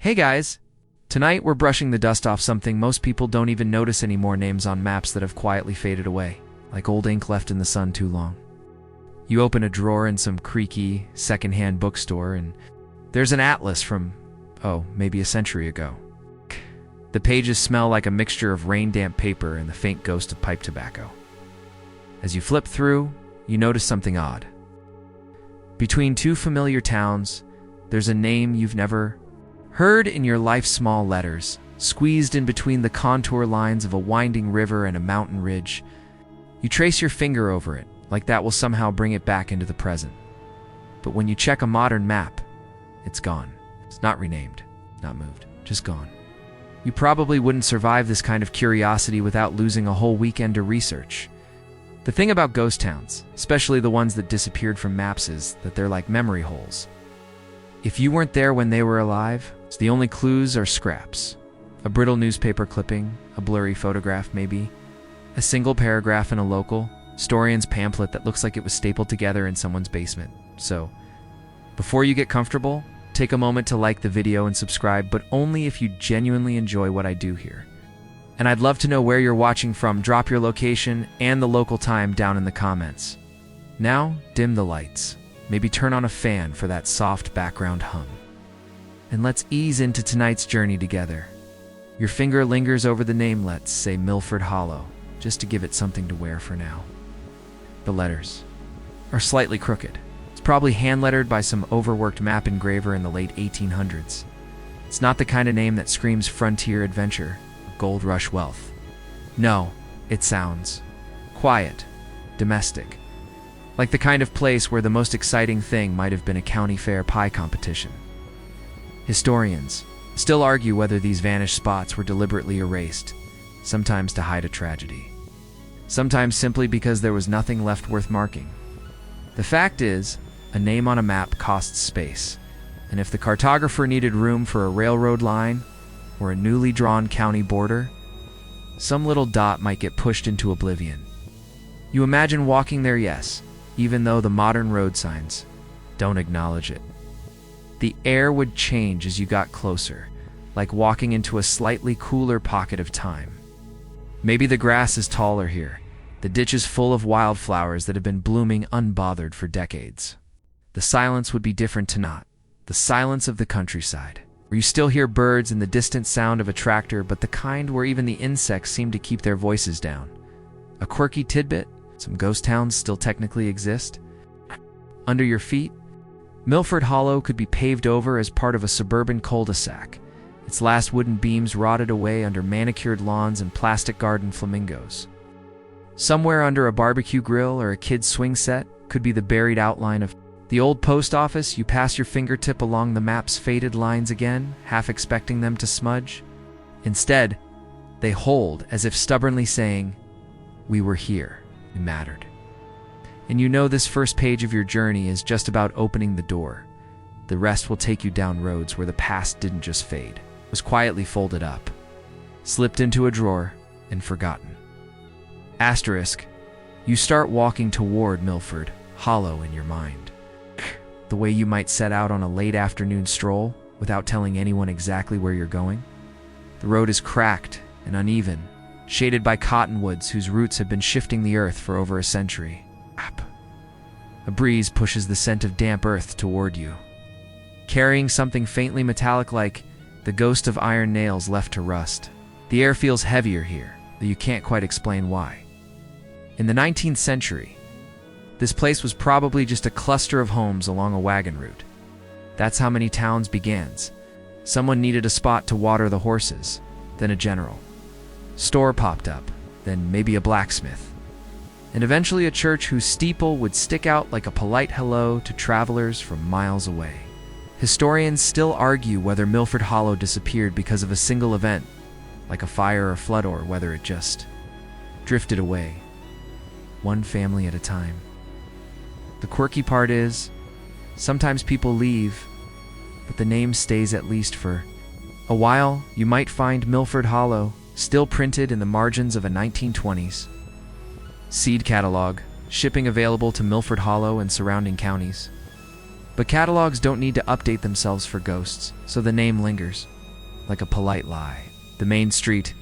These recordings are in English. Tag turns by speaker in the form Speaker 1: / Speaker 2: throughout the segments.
Speaker 1: Hey guys! Tonight we're brushing the dust off something most people don't even notice anymore: names on maps that have quietly faded away, like old ink left in the sun too long. You open a drawer in some creaky, secondhand bookstore and there's an atlas from, maybe a century ago. The pages smell like a mixture of rain-damp paper and the faint ghost of pipe tobacco. As you flip through, you notice something odd. Between two familiar towns, there's a name you've never heard in your life: small letters, squeezed in between the contour lines of a winding river and a mountain ridge. You trace your finger over it, like that will somehow bring it back into the present. But when you check a modern map, it's gone. It's not renamed, not moved, just gone. You probably wouldn't survive this kind of curiosity without losing a whole weekend to research. The thing about ghost towns, especially the ones that disappeared from maps, is that they're like memory holes. If you weren't there when they were alive, the only clues are scraps. A brittle newspaper clipping, a blurry photograph maybe, a single paragraph in a local historian's pamphlet that looks like it was stapled together in someone's basement. So, before you get comfortable, take a moment to like the video and subscribe, but only if you genuinely enjoy what I do here. And I'd love to know where you're watching from. Drop your location and the local time down in the comments. Now, dim the lights. Maybe turn on a fan for that soft background hum. And let's ease into tonight's journey together. Your finger lingers over the name, let's say Milford Hollow, just to give it something to wear for now. The letters are slightly crooked. It's probably hand-lettered by some overworked map engraver in the late 1800s. It's not the kind of name that screams frontier adventure, gold rush wealth. No, it sounds quiet, domestic, like the kind of place where the most exciting thing might have been a county fair pie competition. Historians still argue whether these vanished spots were deliberately erased, sometimes to hide a tragedy, sometimes simply because there was nothing left worth marking. The fact is, a name on a map costs space, and if the cartographer needed room for a railroad line or a newly drawn county border, some little dot might get pushed into oblivion. You imagine walking there, yes, even though the modern road signs don't acknowledge it. The air would change as you got closer, like walking into a slightly cooler pocket of time. Maybe the grass is taller here, the ditches full of wildflowers that have been blooming unbothered for decades. The silence would be different tonight, the silence of the countryside, where you still hear birds and the distant sound of a tractor, but the kind where even the insects seem to keep their voices down. A quirky tidbit: some ghost towns still technically exist. Under your feet, Milford Hollow could be paved over as part of a suburban cul-de-sac, its last wooden beams rotted away under manicured lawns and plastic garden flamingos. Somewhere under a barbecue grill or a kid's swing set could be the buried outline of the old post office. You pass your fingertip along the map's faded lines again, half expecting them to smudge. Instead, they hold, as if stubbornly saying, "We were here, we mattered." And you know this first page of your journey is just about opening the door. The rest will take you down roads where the past didn't just fade, it was quietly folded up, slipped into a drawer, and forgotten. Asterisk, you start walking toward Milford Hollow in your mind, the way you might set out on a late afternoon stroll without telling anyone exactly where you're going. The road is cracked and uneven, shaded by cottonwoods whose roots have been shifting the earth for over a century. A breeze pushes the scent of damp earth toward you, carrying something faintly metallic like the ghost of iron nails left to rust. The air feels heavier here, though you can't quite explain why. In the 19th century, this place was probably just a cluster of homes along a wagon route. That's how many towns began. Someone needed a spot to water the horses, then a general store popped up, then maybe a blacksmith, and eventually a church whose steeple would stick out like a polite hello to travelers from miles away. Historians still argue whether Milford Hollow disappeared because of a single event, like a fire or flood, or whether it just drifted away, one family at a time. The quirky part is, sometimes people leave, but the name stays, at least for a while. You might find Milford Hollow still printed in the margins of a 1920s seed catalog, shipping available to Milford Hollow and surrounding counties. But catalogs don't need to update themselves for ghosts, so the name lingers, like a polite lie. The main street,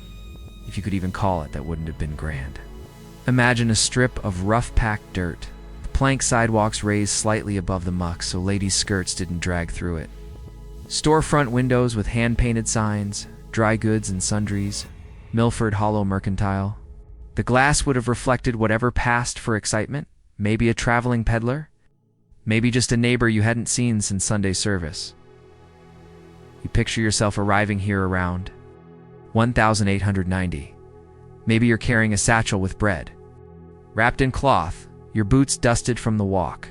Speaker 1: if you could even call it, that wouldn't have been grand. Imagine a strip of rough-packed dirt. The plank sidewalks raised slightly above the muck so ladies' skirts didn't drag through it. Storefront windows with hand-painted signs, dry goods and sundries, Milford Hollow Mercantile. The glass would have reflected whatever passed for excitement, maybe a traveling peddler, maybe just a neighbor you hadn't seen since Sunday service. You picture yourself arriving here around 1890. Maybe you're carrying a satchel with bread. Wrapped in cloth, your boots dusted from the walk.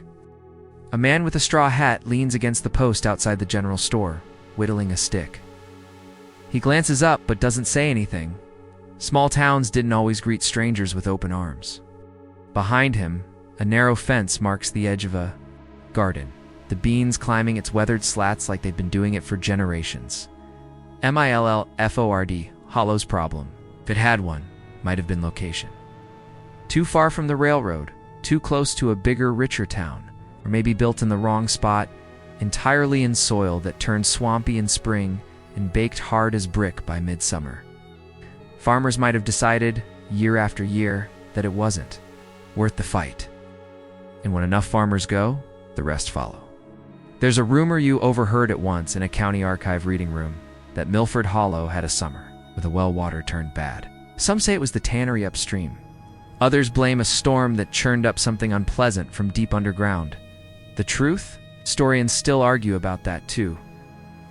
Speaker 1: A man with a straw hat leans against the post outside the general store, whittling a stick. He glances up but doesn't say anything. Small towns didn't always greet strangers with open arms. Behind him, a narrow fence marks the edge of a garden, the beans climbing its weathered slats like they've been doing it for generations. Millford, Hollow's problem, if it had one, might have been location. Too far from the railroad, too close to a bigger, richer town, or maybe built in the wrong spot, entirely in soil that turned swampy in spring and baked hard as brick by midsummer. Farmers might have decided, year after year, that it wasn't worth the fight. And when enough farmers go, the rest follow. There's a rumor you overheard at once in a county archive reading room that Milford Hollow had a summer with a well water turned bad. Some say it was the tannery upstream. Others blame a storm that churned up something unpleasant from deep underground. The truth? Historians still argue about that too.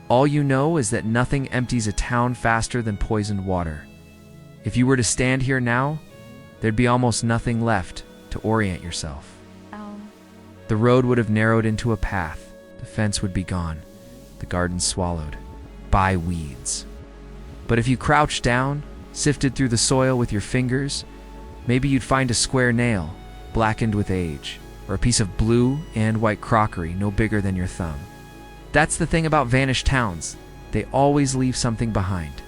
Speaker 1: All you know is that nothing empties a town faster than poisoned water. If you were to stand here now, there'd be almost nothing left to orient yourself. The road would have narrowed into a path. The fence would be gone. The garden swallowed by weeds. But if you crouched down, sifted through the soil with your fingers, maybe you'd find a square nail, blackened with age, or a piece of blue and white crockery no bigger than your thumb. That's the thing about vanished towns. They always leave something behind.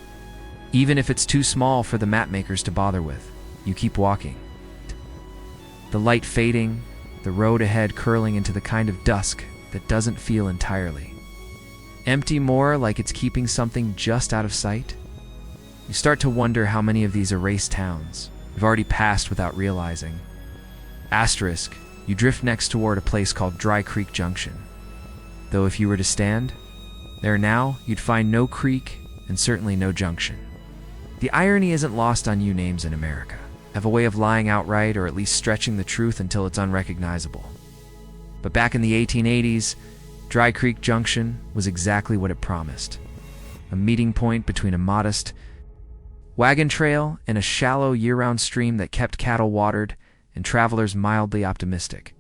Speaker 1: Even if it's too small for the mapmakers to bother with, you keep walking. The light fading, the road ahead curling into the kind of dusk that doesn't feel entirely empty, more like it's keeping something just out of sight. You start to wonder how many of these erased towns you've already passed without realizing. Asterisk, you drift next toward a place called Dry Creek Junction. Though if you were to stand there now, you'd find no creek and certainly no junction. The irony isn't lost on you. Names in America have a way of lying outright, or at least stretching the truth until it's unrecognizable. But back in the 1880s, Dry Creek Junction was exactly what it promised. A meeting point between a modest wagon trail and a shallow year-round stream that kept cattle watered and travelers mildly optimistic.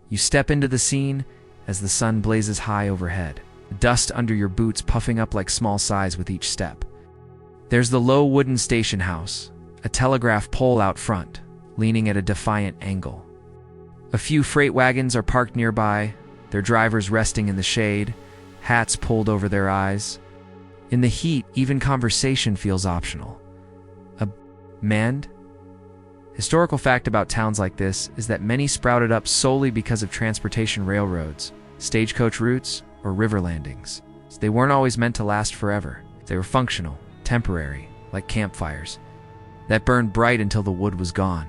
Speaker 1: You step into the scene as the sun blazes high overhead, the dust under your boots puffing up like small sighs with each step. There's the low wooden station house, a telegraph pole out front, leaning at a defiant angle. A few freight wagons are parked nearby, their drivers resting in the shade, hats pulled over their eyes. In the heat, even conversation feels optional. A manned? Historical fact about towns like this is that many sprouted up solely because of transportation railroads, stagecoach routes, or river landings. So they weren't always meant to last forever. They were functional, temporary, like campfires, that burned bright until the wood was gone.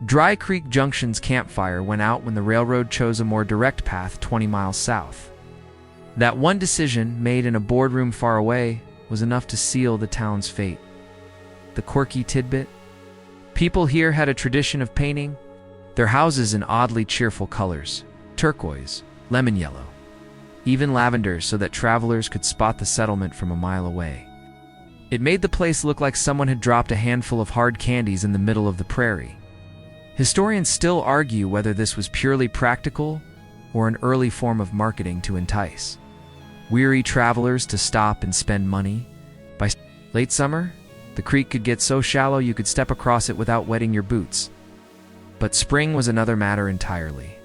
Speaker 1: Dry Creek Junction's campfire went out when the railroad chose a more direct path 20 miles south. That one decision, made in a boardroom far away, was enough to seal the town's fate. The quirky tidbit? People here had a tradition of painting their houses in oddly cheerful colors: turquoise, lemon yellow, even lavender, so that travelers could spot the settlement from a mile away. It made the place look like someone had dropped a handful of hard candies in the middle of the prairie. Historians still argue whether this was purely practical or an early form of marketing to entice weary travelers to stop and spend money. By late summer, the creek could get so shallow you could step across it without wetting your boots. But spring was another matter entirely.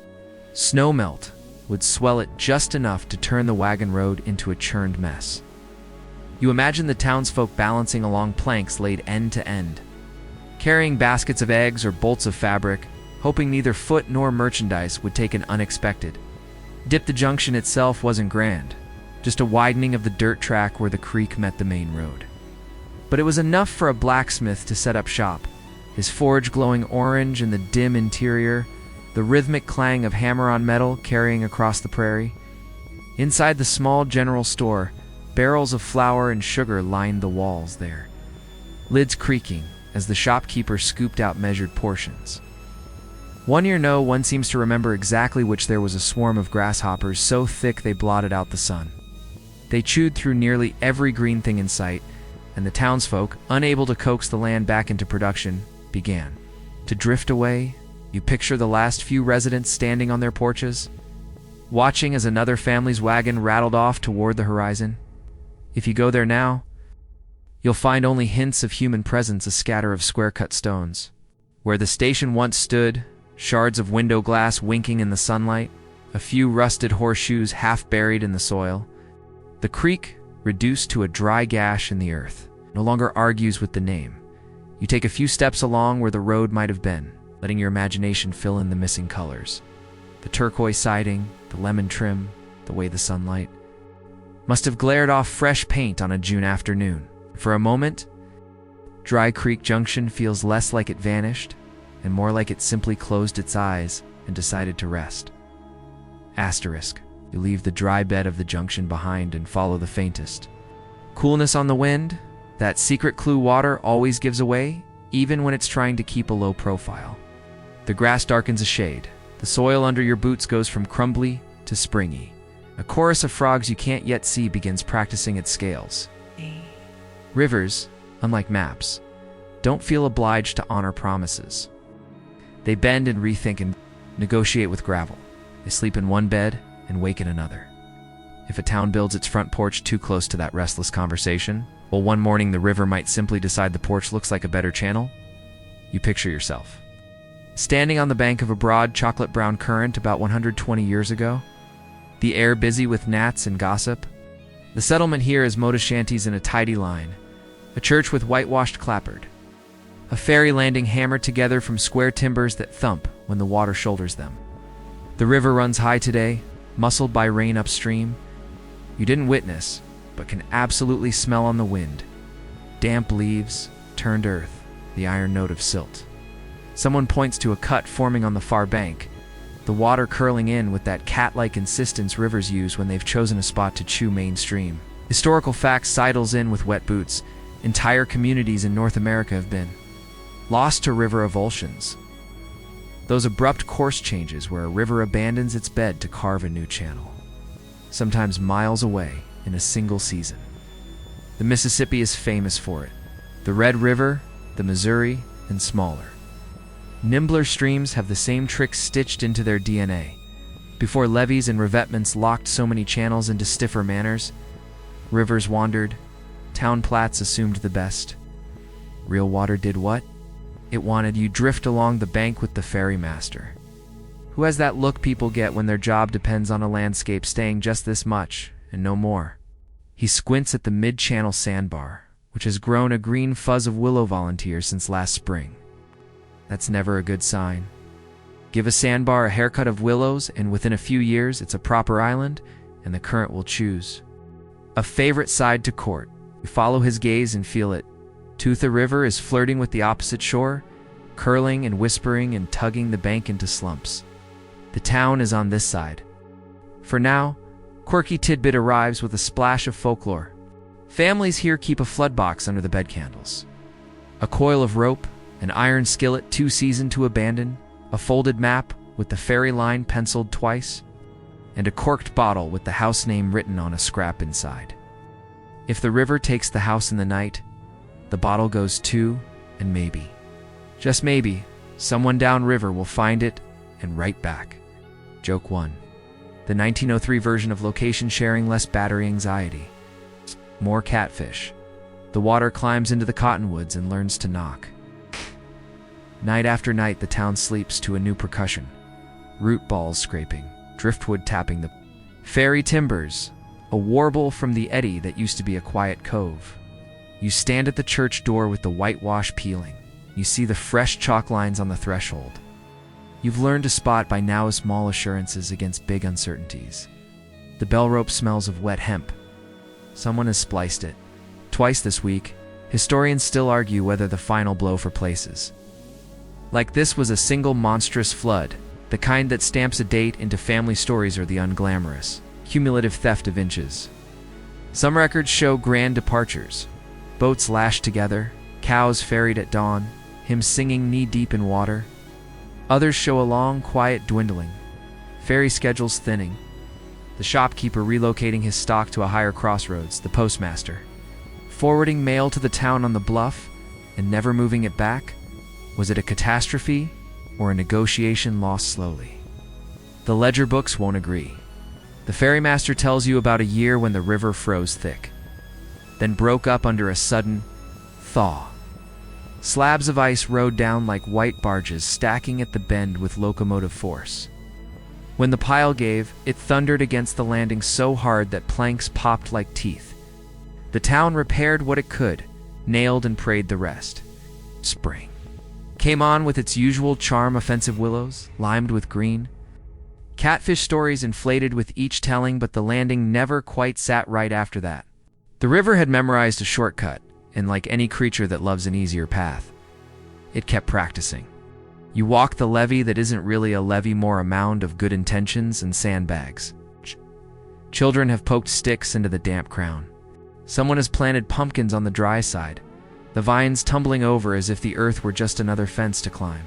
Speaker 1: Snow melt would swell it just enough to turn the wagon road into a churned mess. You imagine the townsfolk balancing along planks laid end to end, carrying baskets of eggs or bolts of fabric, hoping neither foot nor merchandise would take an unexpected Dip the junction itself wasn't grand, just a widening of the dirt track where the creek met the main road. But it was enough for a blacksmith to set up shop, his forge glowing orange in the dim interior, the rhythmic clang of hammer on metal carrying across the prairie. Inside the small general store, barrels of flour and sugar lined the walls there, lids creaking as the shopkeeper scooped out measured portions. One seems to remember exactly which there was a swarm of grasshoppers so thick they blotted out the sun. They chewed through nearly every green thing in sight, and the townsfolk, unable to coax the land back into production, began to drift away. You picture the last few residents standing on their porches, watching as another family's wagon rattled off toward the horizon. If you go there now, you'll find only hints of human presence, a scatter of square-cut stones. Where the station once stood, shards of window glass winking in the sunlight, a few rusted horseshoes half buried in the soil. The creek, reduced to a dry gash in the earth, no longer argues with the name. You take a few steps along where the road might have been, letting your imagination fill in the missing colors. The turquoise siding, the lemon trim, the way the sunlight must have glared off fresh paint on a June afternoon. For a moment, Dry Creek Junction feels less like it vanished and more like it simply closed its eyes and decided to rest. Asterisk. You leave the dry bed of the junction behind and follow the faintest coolness on the wind. That secret clue water always gives away, even when it's trying to keep a low profile. The grass darkens a shade. The soil under your boots goes from crumbly to springy. A chorus of frogs you can't yet see begins practicing its scales. Rivers, unlike maps, don't feel obliged to honor promises. They bend and rethink and negotiate with gravel. They sleep in one bed and wake in another. If a town builds its front porch too close to that restless conversation, well, one morning the river might simply decide the porch looks like a better channel. You picture yourself standing on the bank of a broad chocolate-brown current about 120 years ago, the air busy with gnats and gossip. The settlement here is motor shanties in a tidy line, a church with whitewashed clapboard, a ferry landing hammered together from square timbers that thump when the water shoulders them. The river runs high today, muscled by rain upstream. You didn't witness, but can absolutely smell on the wind. Damp leaves, turned earth, the iron note of silt. Someone points to a cut forming on the far bank, the water curling in with that cat-like insistence rivers use when they've chosen a spot to chew mainstream. Historical facts sidles in with wet boots. Entire communities in North America have been lost to river avulsions. Those abrupt course changes where a river abandons its bed to carve a new channel, sometimes miles away in a single season. The Mississippi is famous for it. The Red River, the Missouri, and smaller, nimbler streams have the same tricks stitched into their DNA. Before levees and revetments locked so many channels into stiffer manners, rivers wandered, town plats assumed the best. Real water did what? It wanted you drift along the bank with the ferry master, who has that look people get when their job depends on a landscape staying just this much and no more. He squints at the mid-channel sandbar, which has grown a green fuzz of willow volunteers since last spring. That's never a good sign. Give a sandbar a haircut of willows, and within a few years it's a proper island, and the current will choose a favorite side to court. You follow his gaze and feel it. Tootha River is flirting with the opposite shore, curling and whispering and tugging the bank into slumps. The town is on this side. For now, quirky tidbit arrives with a splash of folklore. Families here keep a flood box under the bed candles, a coil of rope, an iron skillet too seasoned to abandon, a folded map with the ferry line penciled twice, and a corked bottle with the house name written on a scrap inside. If the river takes the house in the night, the bottle goes too, and maybe, just maybe, someone downriver will find it and write back. Joke 1. The 1903 version of location sharing, less battery anxiety. More catfish. The water climbs into the cottonwoods and learns to knock. Night after night, the town sleeps to a new percussion. Root balls scraping, driftwood tapping the ferry timbers, a warble from the eddy that used to be a quiet cove. You stand at the church door with the whitewash peeling. You see the fresh chalk lines on the threshold. You've learned to spot by now small assurances against big uncertainties. The bell rope smells of wet hemp. Someone has spliced it. Twice this week, historians still argue whether the final blow for places. Like this was a single monstrous flood, the kind that stamps a date into family stories or the unglamorous, cumulative theft of inches. Some records show grand departures, boats lashed together, cows ferried at dawn, him singing knee-deep in water. Others show a long, quiet dwindling, ferry schedules thinning, the shopkeeper relocating his stock to a higher crossroads, the postmaster forwarding mail to the town on the bluff and never moving it back. Was it a catastrophe or a negotiation lost slowly? The ledger books won't agree. The ferrymaster tells you about a year when the river froze thick, then broke up under a sudden thaw. Slabs of ice rode down like white barges stacking at the bend with locomotive force. When the pile gave, it thundered against the landing so hard that planks popped like teeth. The town repaired what it could, nailed and prayed the rest. Spring came on with its usual charm, offensive willows, limed with green. Catfish stories inflated with each telling, but the landing never quite sat right after that. The river had memorized a shortcut, and like any creature that loves an easier path, it kept practicing. You walk the levee that isn't really a levee, more a mound of good intentions and sandbags. Children have poked sticks into the damp crown. Someone has planted pumpkins on the dry side, the vines tumbling over as if the earth were just another fence to climb.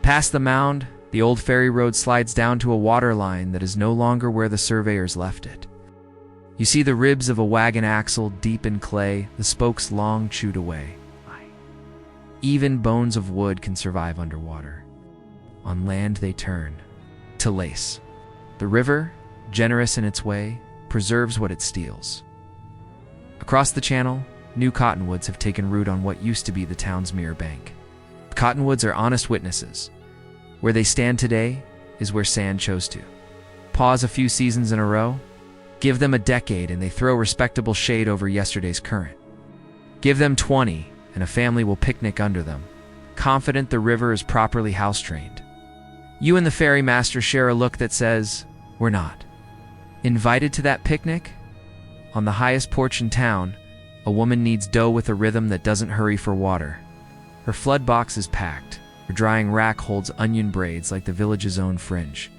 Speaker 1: Past the mound, the old ferry road slides down to a water line that is no longer where the surveyors left it. You see the ribs of a wagon axle deep in clay, the spokes long chewed away. Even bones of wood can survive underwater. On land they turn to lace. The river, generous in its way, preserves what it steals. Across the channel, new cottonwoods have taken root on what used to be the town's mirror bank. Cottonwoods are honest witnesses. Where they stand today is where sand chose to. Pause a few seasons in a row, give them a decade and they throw respectable shade over yesterday's current. Give them 20 and a family will picnic under them, confident the river is properly house-trained. You and the ferrymaster share a look that says, "We're not." Invited to that picnic? On the highest porch in town, a woman kneads dough with a rhythm that doesn't hurry for water. Her flood box is packed. Her drying rack holds onion braids like the village's own fringe.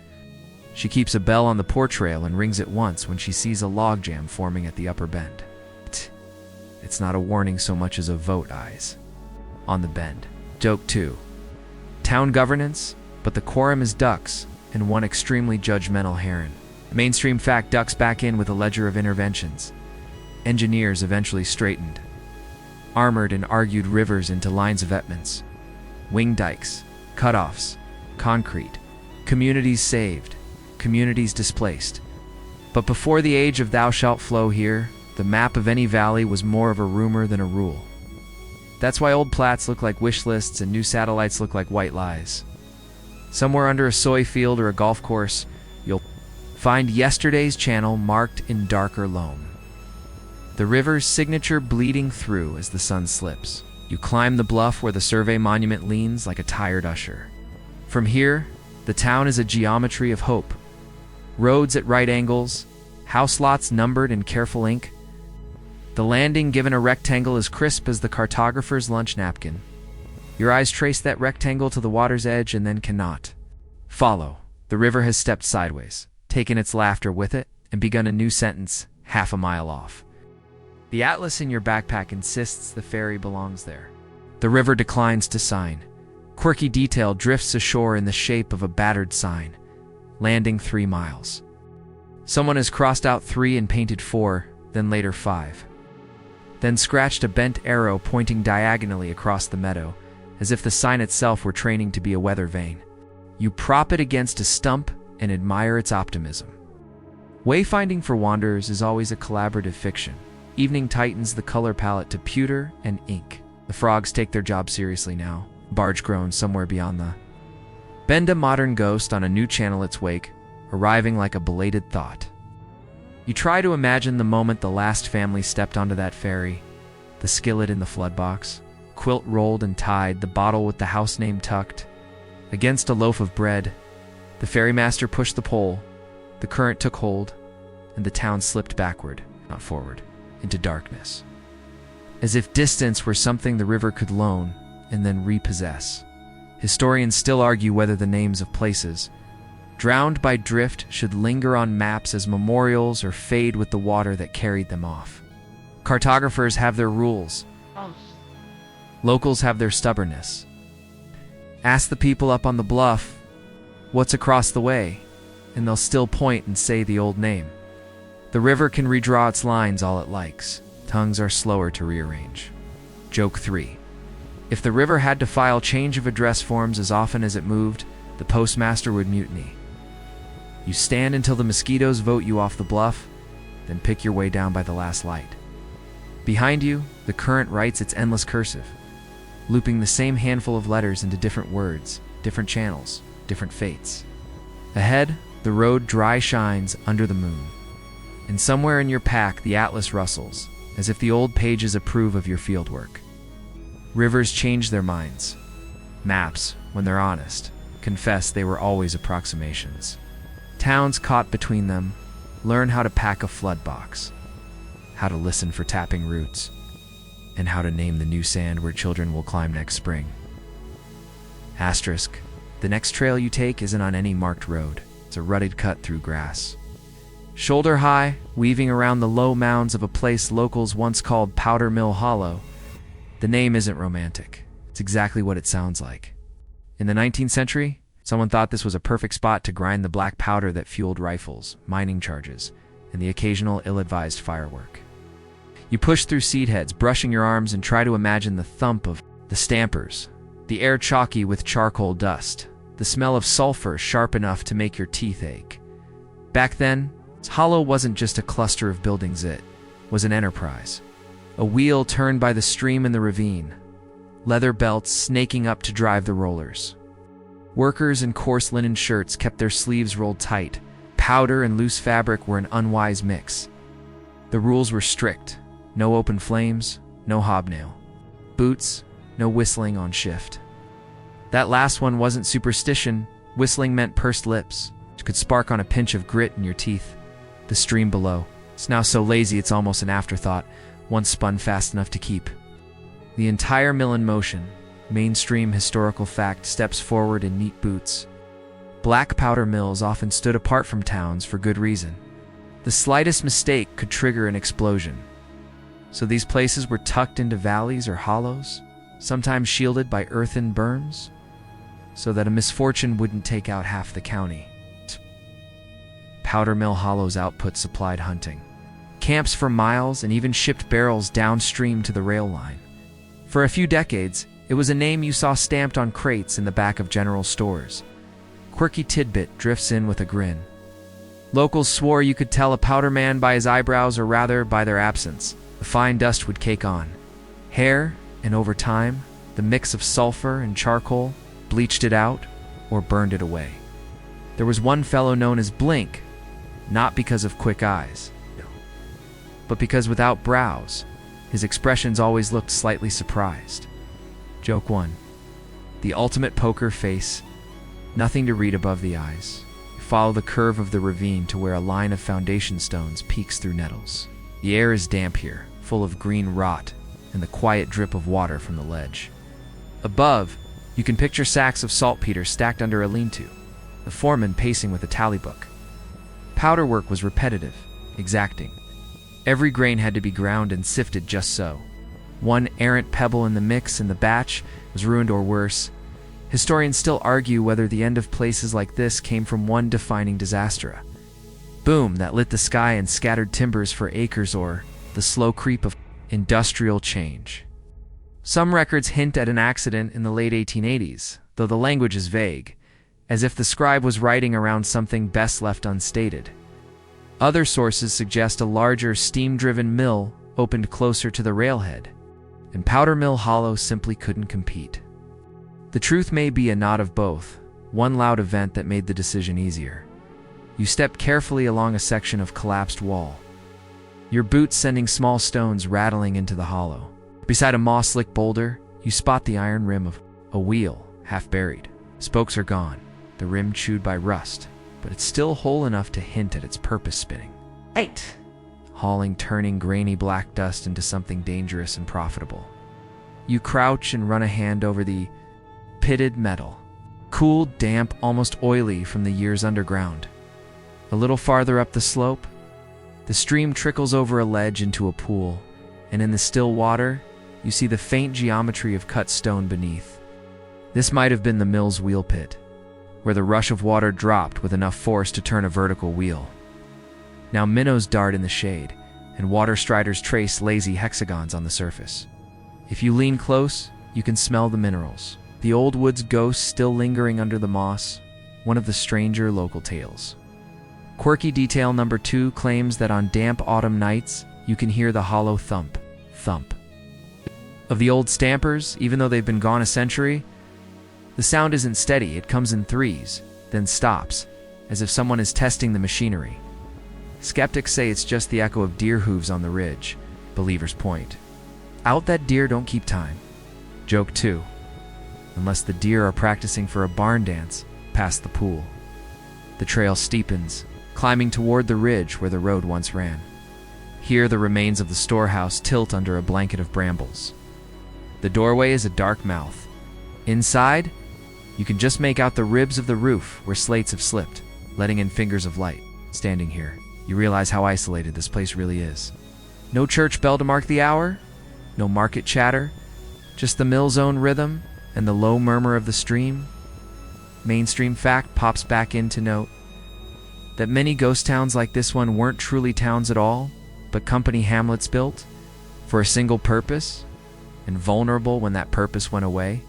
Speaker 1: She keeps a bell on the porch rail and rings it once when she sees a logjam forming at the upper bend. It's not a warning so much as a vote, eyes on the bend. Joke 2. Town governance, but the quorum is ducks and one extremely judgmental heron. Mainstream fact ducks back in with a ledger of interventions. Engineers eventually straightened, armored and argued rivers into lines of etments. Wing dikes, cutoffs, concrete, communities saved, communities displaced. But before the age of thou shalt flow here, the map of any valley was more of a rumor than a rule. That's why old plats look like wish lists and new satellites look like white lies. Somewhere under a soy field or a golf course, you'll find yesterday's channel marked in darker loam. The river's signature bleeding through as the sun slips. You climb the bluff where the survey monument leans like a tired usher. From here, the town is a geometry of hope. Roads at right angles, house lots numbered in careful ink. The landing given a rectangle as crisp as the cartographer's lunch napkin. Your eyes trace that rectangle to the water's edge and then cannot follow. The river has stepped sideways, taken its laughter with it, and begun a new sentence half a mile off. The atlas in your backpack insists the ferry belongs there. The river declines to sign. Quirky detail drifts ashore in the shape of a battered sign. Landing 3 miles. Someone has crossed out 3 and painted 4, then later 5. Then scratched a bent arrow pointing diagonally across the meadow, as if the sign itself were training to be a weather vane. You prop it against a stump and admire its optimism. Wayfinding for wanderers is always a collaborative fiction. Evening tightens the color palette to pewter and ink. The frogs take their job seriously now, barge grown somewhere beyond the bend, a modern ghost on a new channel its wake, arriving like a belated thought. You try to imagine the moment the last family stepped onto that ferry, the skillet in the flood box, quilt rolled and tied, the bottle with the house name tucked. Against a loaf of bread, the ferrymaster pushed the pole, the current took hold, and the town slipped backward, not forward, into darkness. As if distance were something the river could loan and then repossess. Historians still argue whether the names of places, drowned by drift, should linger on maps as memorials or fade with the water that carried them off. Cartographers have their rules. Locals have their stubbornness. Ask the people up on the bluff, what's across the way, and they'll still point and say the old name. The river can redraw its lines all it likes. Tongues are slower to rearrange. Joke 3. If the river had to file change of address forms as often as it moved, the postmaster would mutiny. You stand until the mosquitoes vote you off the bluff, then pick your way down by the last light. Behind you, the current writes its endless cursive, looping the same handful of letters into different words, different channels, different fates. Ahead, the road dry shines under the moon. And somewhere in your pack, the atlas rustles, as if the old pages approve of your fieldwork. Rivers change their minds. Maps, when they're honest, confess they were always approximations. Towns caught between them learn how to pack a flood box, how to listen for tapping roots, and how to name the new sand where children will climb next spring. Asterisk, the next trail you take isn't on any marked road. It's a rutted cut through grass. Shoulder high, weaving around the low mounds of a place locals once called Powder Mill Hollow. The name isn't romantic. It's exactly what it sounds like. In the 19th century, someone thought this was a perfect spot to grind the black powder that fueled rifles, mining charges, and the occasional ill-advised firework. You push through seed heads, brushing your arms, and try to imagine the thump of the stampers, the air chalky with charcoal dust, the smell of sulfur sharp enough to make your teeth ache. Back then, Hollow wasn't just a cluster of buildings, it was an enterprise. A wheel turned by the stream in the ravine, leather belts snaking up to drive the rollers. Workers in coarse linen shirts kept their sleeves rolled tight. Powder and loose fabric were an unwise mix. The rules were strict. No open flames, no hobnail. Boots, no whistling on shift. That last one wasn't superstition. Whistling meant pursed lips, which could spark on a pinch of grit in your teeth. The stream below. It's now so lazy it's almost an afterthought, once spun fast enough to keep. The entire mill in motion, mainstream historical fact, steps forward in neat boots. Black powder mills often stood apart from towns for good reason. The slightest mistake could trigger an explosion. So these places were tucked into valleys or hollows, sometimes shielded by earthen berms, so that a misfortune wouldn't take out half the county. Powder Mill Hollow's output supplied hunting, camps for miles, and even shipped barrels downstream to the rail line. For a few decades, it was a name you saw stamped on crates in the back of general stores. Quirky tidbit drifts in with a grin. Locals swore you could tell a powder man by his eyebrows, or rather by their absence. The fine dust would cake on hair, and over time, the mix of sulfur and charcoal bleached it out or burned it away. There was one fellow known as Blink, not because of quick eyes, but because without brows, his expressions always looked slightly surprised. Joke 1. The ultimate poker face, nothing to read above the eyes. You follow the curve of the ravine to where a line of foundation stones peeks through nettles. The air is damp here, full of green rot and the quiet drip of water from the ledge. Above, you can picture sacks of saltpeter stacked under a lean-to, the foreman pacing with a tally book. Powder work was repetitive, exacting. Every grain had to be ground and sifted just so. One errant pebble in the mix and the batch was ruined, or worse. Historians still argue whether the end of places like this came from one defining disaster. Boom that lit the sky and scattered timbers for acres, or the slow creep of industrial change. Some records hint at an accident in the late 1880s, though the language is vague, as if the scribe was writing around something best left unstated. Other sources suggest a larger steam-driven mill opened closer to the railhead, and Powder Mill Hollow simply couldn't compete. The truth may be a knot of both, one loud event that made the decision easier. You step carefully along a section of collapsed wall, your boots sending small stones rattling into the hollow. Beside a moss-slick boulder, you spot the iron rim of a wheel, half buried. Spokes are gone, the rim chewed by rust, but it's still whole enough to hint at its purpose spinning. 8. Hauling turning grainy black dust into something dangerous and profitable. You crouch and run a hand over the pitted metal. Cool, damp, almost oily from the years underground. A little farther up the slope, the stream trickles over a ledge into a pool, and in the still water, you see the faint geometry of cut stone beneath. This might have been the mill's wheel pit, where the rush of water dropped with enough force to turn a vertical wheel. Now minnows dart in the shade, and water striders trace lazy hexagons on the surface. If you lean close, you can smell the minerals. The old wood's ghost still lingering under the moss, one of the stranger local tales. Quirky detail number 2 claims that on damp autumn nights, you can hear the hollow thump, thump of the old stampers, even though they've been gone a century. The sound isn't steady, it comes in threes, then stops, as if someone is testing the machinery. Skeptics say it's just the echo of deer hooves on the ridge. Believers point out that deer don't keep time. Joke 2. Unless the deer are practicing for a barn dance past the pool. The trail steepens, climbing toward the ridge where the road once ran. Here the remains of the storehouse tilt under a blanket of brambles. The doorway is a dark mouth. Inside, you can just make out the ribs of the roof where slates have slipped, letting in fingers of light. Standing here, you realize how isolated this place really is. No church bell to mark the hour, no market chatter, just the mill's own rhythm and the low murmur of the stream. Mainstream fact pops back in to note that many ghost towns like this one weren't truly towns at all, but company hamlets built for a single purpose, and vulnerable when that purpose went away.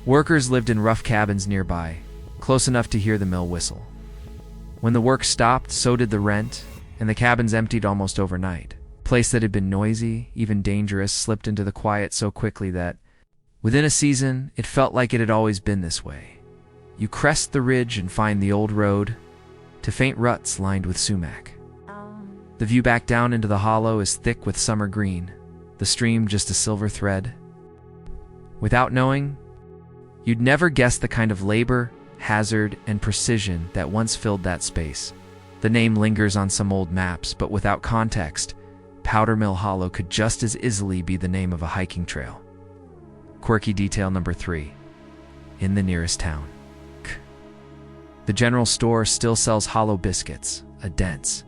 Speaker 1: Workers lived in rough cabins nearby, close enough to hear the mill whistle. When the work stopped, so did the rent, and the cabins emptied almost overnight. A place that had been noisy, even dangerous, slipped into the quiet so quickly that, within a season, it felt like it had always been this way. You crest the ridge and find the old road to faint ruts lined with sumac. The view back down into the hollow is thick with summer green, the stream just a silver thread. Without knowing, you'd never guess the kind of labor, hazard, and precision that once filled that space. The name lingers on some old maps, but without context, Powder Mill Hollow could just as easily be the name of a hiking trail. Quirky detail number 3. In the nearest town. The general store still sells hollow biscuits, a dense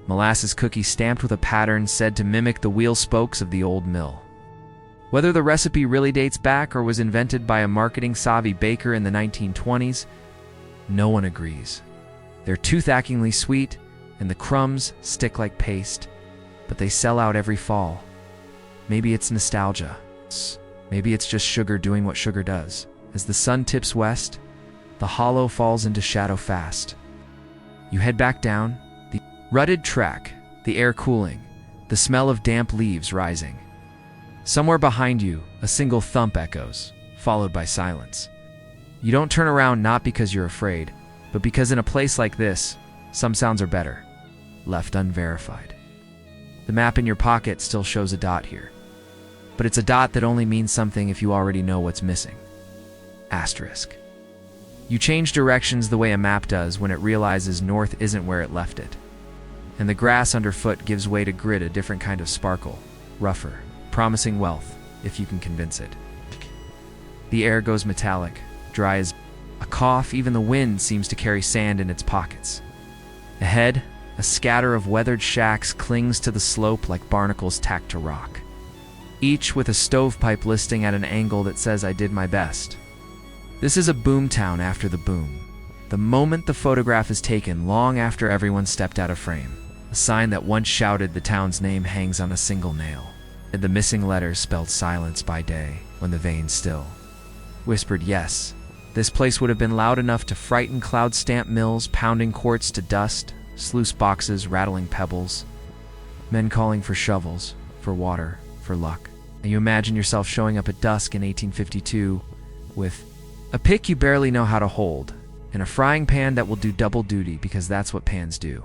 Speaker 1: molasses cookie stamped with a pattern said to mimic the wheel spokes of the old mill. Whether the recipe really dates back or was invented by a marketing-savvy baker in the 1920s, no one agrees. They're tooth-achingly sweet, and the crumbs stick like paste, but they sell out every fall. Maybe it's nostalgia. Maybe it's just sugar doing what sugar does. As the sun tips west, the hollow falls into shadow fast. You head back down, the rutted track, the air cooling, the smell of damp leaves rising. Somewhere behind you, a single thump echoes, followed by silence. You don't turn around not because you're afraid, but because in a place like this, some sounds are better, left unverified. The map in your pocket still shows a dot here, but it's a dot that only means something if you already know what's missing. Asterisk. You change directions the way a map does when it realizes north isn't where it left it, and the grass underfoot gives way to grit, a different kind of sparkle, rougher, promising wealth, if you can convince it. The air goes metallic, dry as a cough. Even the wind seems to carry sand in its pockets. Ahead, a scatter of weathered shacks clings to the slope like barnacles tacked to rock, each with a stovepipe listing at an angle that says, "I did my best." This is a boom town after the boom. The moment the photograph is taken, long after everyone stepped out of frame, a sign that once shouted the town's name hangs on a single nail. And the missing letters spelled silence by day, when the veins still whispered yes. This place would have been loud enough to frighten cloud stamp mills, pounding quartz to dust, sluice boxes rattling pebbles, men calling for shovels, for water, for luck. And you imagine yourself showing up at dusk in 1852 with a pick you barely know how to hold, and a frying pan that will do double duty because that's what pans do.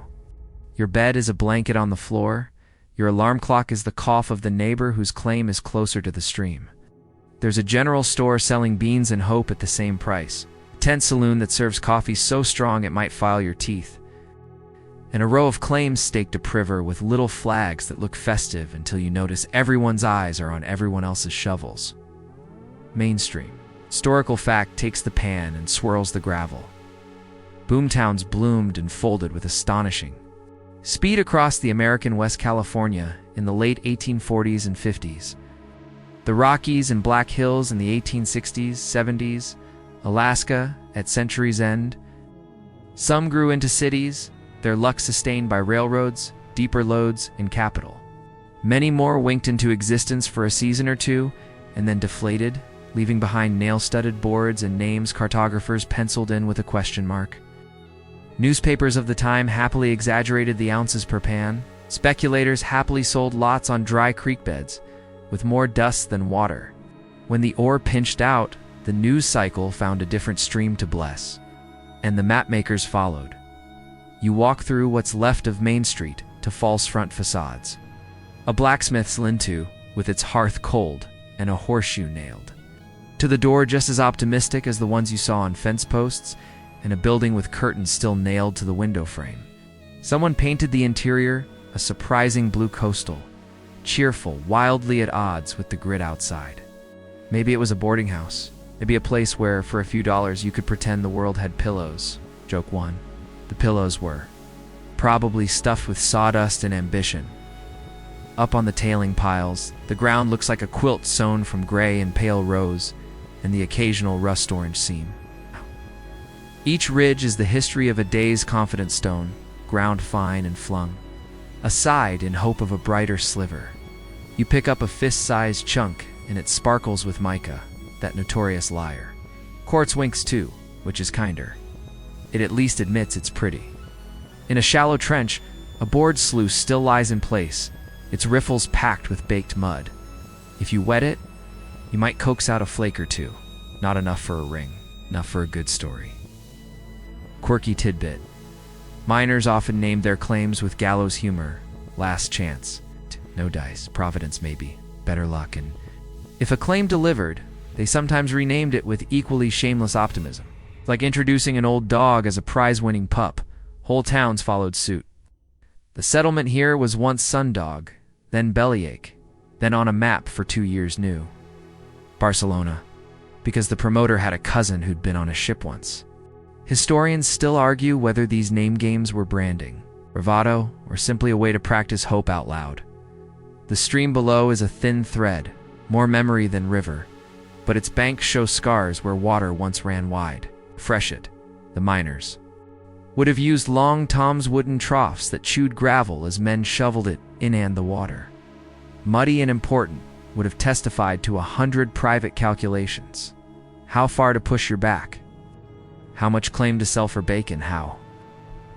Speaker 1: Your bed is a blanket on the floor. Your alarm clock is the cough of the neighbor whose claim is closer to the stream. There's a general store selling beans and hope at the same price, tent saloon that serves coffee so strong it might file your teeth, and a row of claims staked to priver with little flags that look festive until you notice everyone's eyes are on everyone else's shovels. Mainstream. Historical fact takes the pan and swirls the gravel. Boomtowns bloomed and folded with astonishing speed across the American West California in the late 1840s and 50s. The Rockies and Black Hills in the 1860s, 70s, Alaska at century's end. Some grew into cities, their luck sustained by railroads, deeper loads, and capital. Many more winked into existence for a season or two and then deflated, leaving behind nail-studded boards and names cartographers penciled in with a question mark. Newspapers of the time happily exaggerated the ounces per pan. Speculators happily sold lots on dry creek beds, with more dust than water. When the ore pinched out, the news cycle found a different stream to bless, and the mapmakers followed. You walk through what's left of Main Street to false front facades. A blacksmith's lean-to, with its hearth cold and a horseshoe nailed to the door just as optimistic as the ones you saw on fence posts, and a building with curtains still nailed to the window frame. Someone painted the interior a surprising blue coastal, cheerful, wildly at odds with the grid outside. Maybe it was a boarding house. Maybe a place where, for a few dollars, you could pretend the world had pillows. Joke 1. The pillows were probably stuffed with sawdust and ambition. Up on the tailing piles, the ground looks like a quilt sewn from gray and pale rose, and the occasional rust-orange seam. Each ridge is the history of a day's confident stone, ground fine and flung aside in hope of a brighter sliver. You pick up a fist-sized chunk, and it sparkles with mica, that notorious liar. Quartz winks too, which is kinder. It at least admits it's pretty. In a shallow trench, a board sluice still lies in place, its riffles packed with baked mud. If you wet it, you might coax out a flake or two. Not enough for a ring, enough for a good story. Quirky tidbit. Miners often named their claims with gallows humor. Last chance. No dice. Providence maybe. Better luck. And if a claim delivered, they sometimes renamed it with equally shameless optimism. Like introducing an old dog as a prize-winning pup. Whole towns followed suit. The settlement here was once Sundog, then Bellyache, then on a map for 2 years new. Barcelona, because the promoter had a cousin who'd been on a ship once. Historians still argue whether these name games were branding, bravado, or simply a way to practice hope out loud. The stream below is a thin thread, more memory than river, but its banks show scars where water once ran wide. Freshet, the miners, would have used long Tom's wooden troughs that chewed gravel as men shoveled it in and the water. Muddy and important, would have testified to 100 private calculations. How far to push your back? How much claim to sell for bacon? How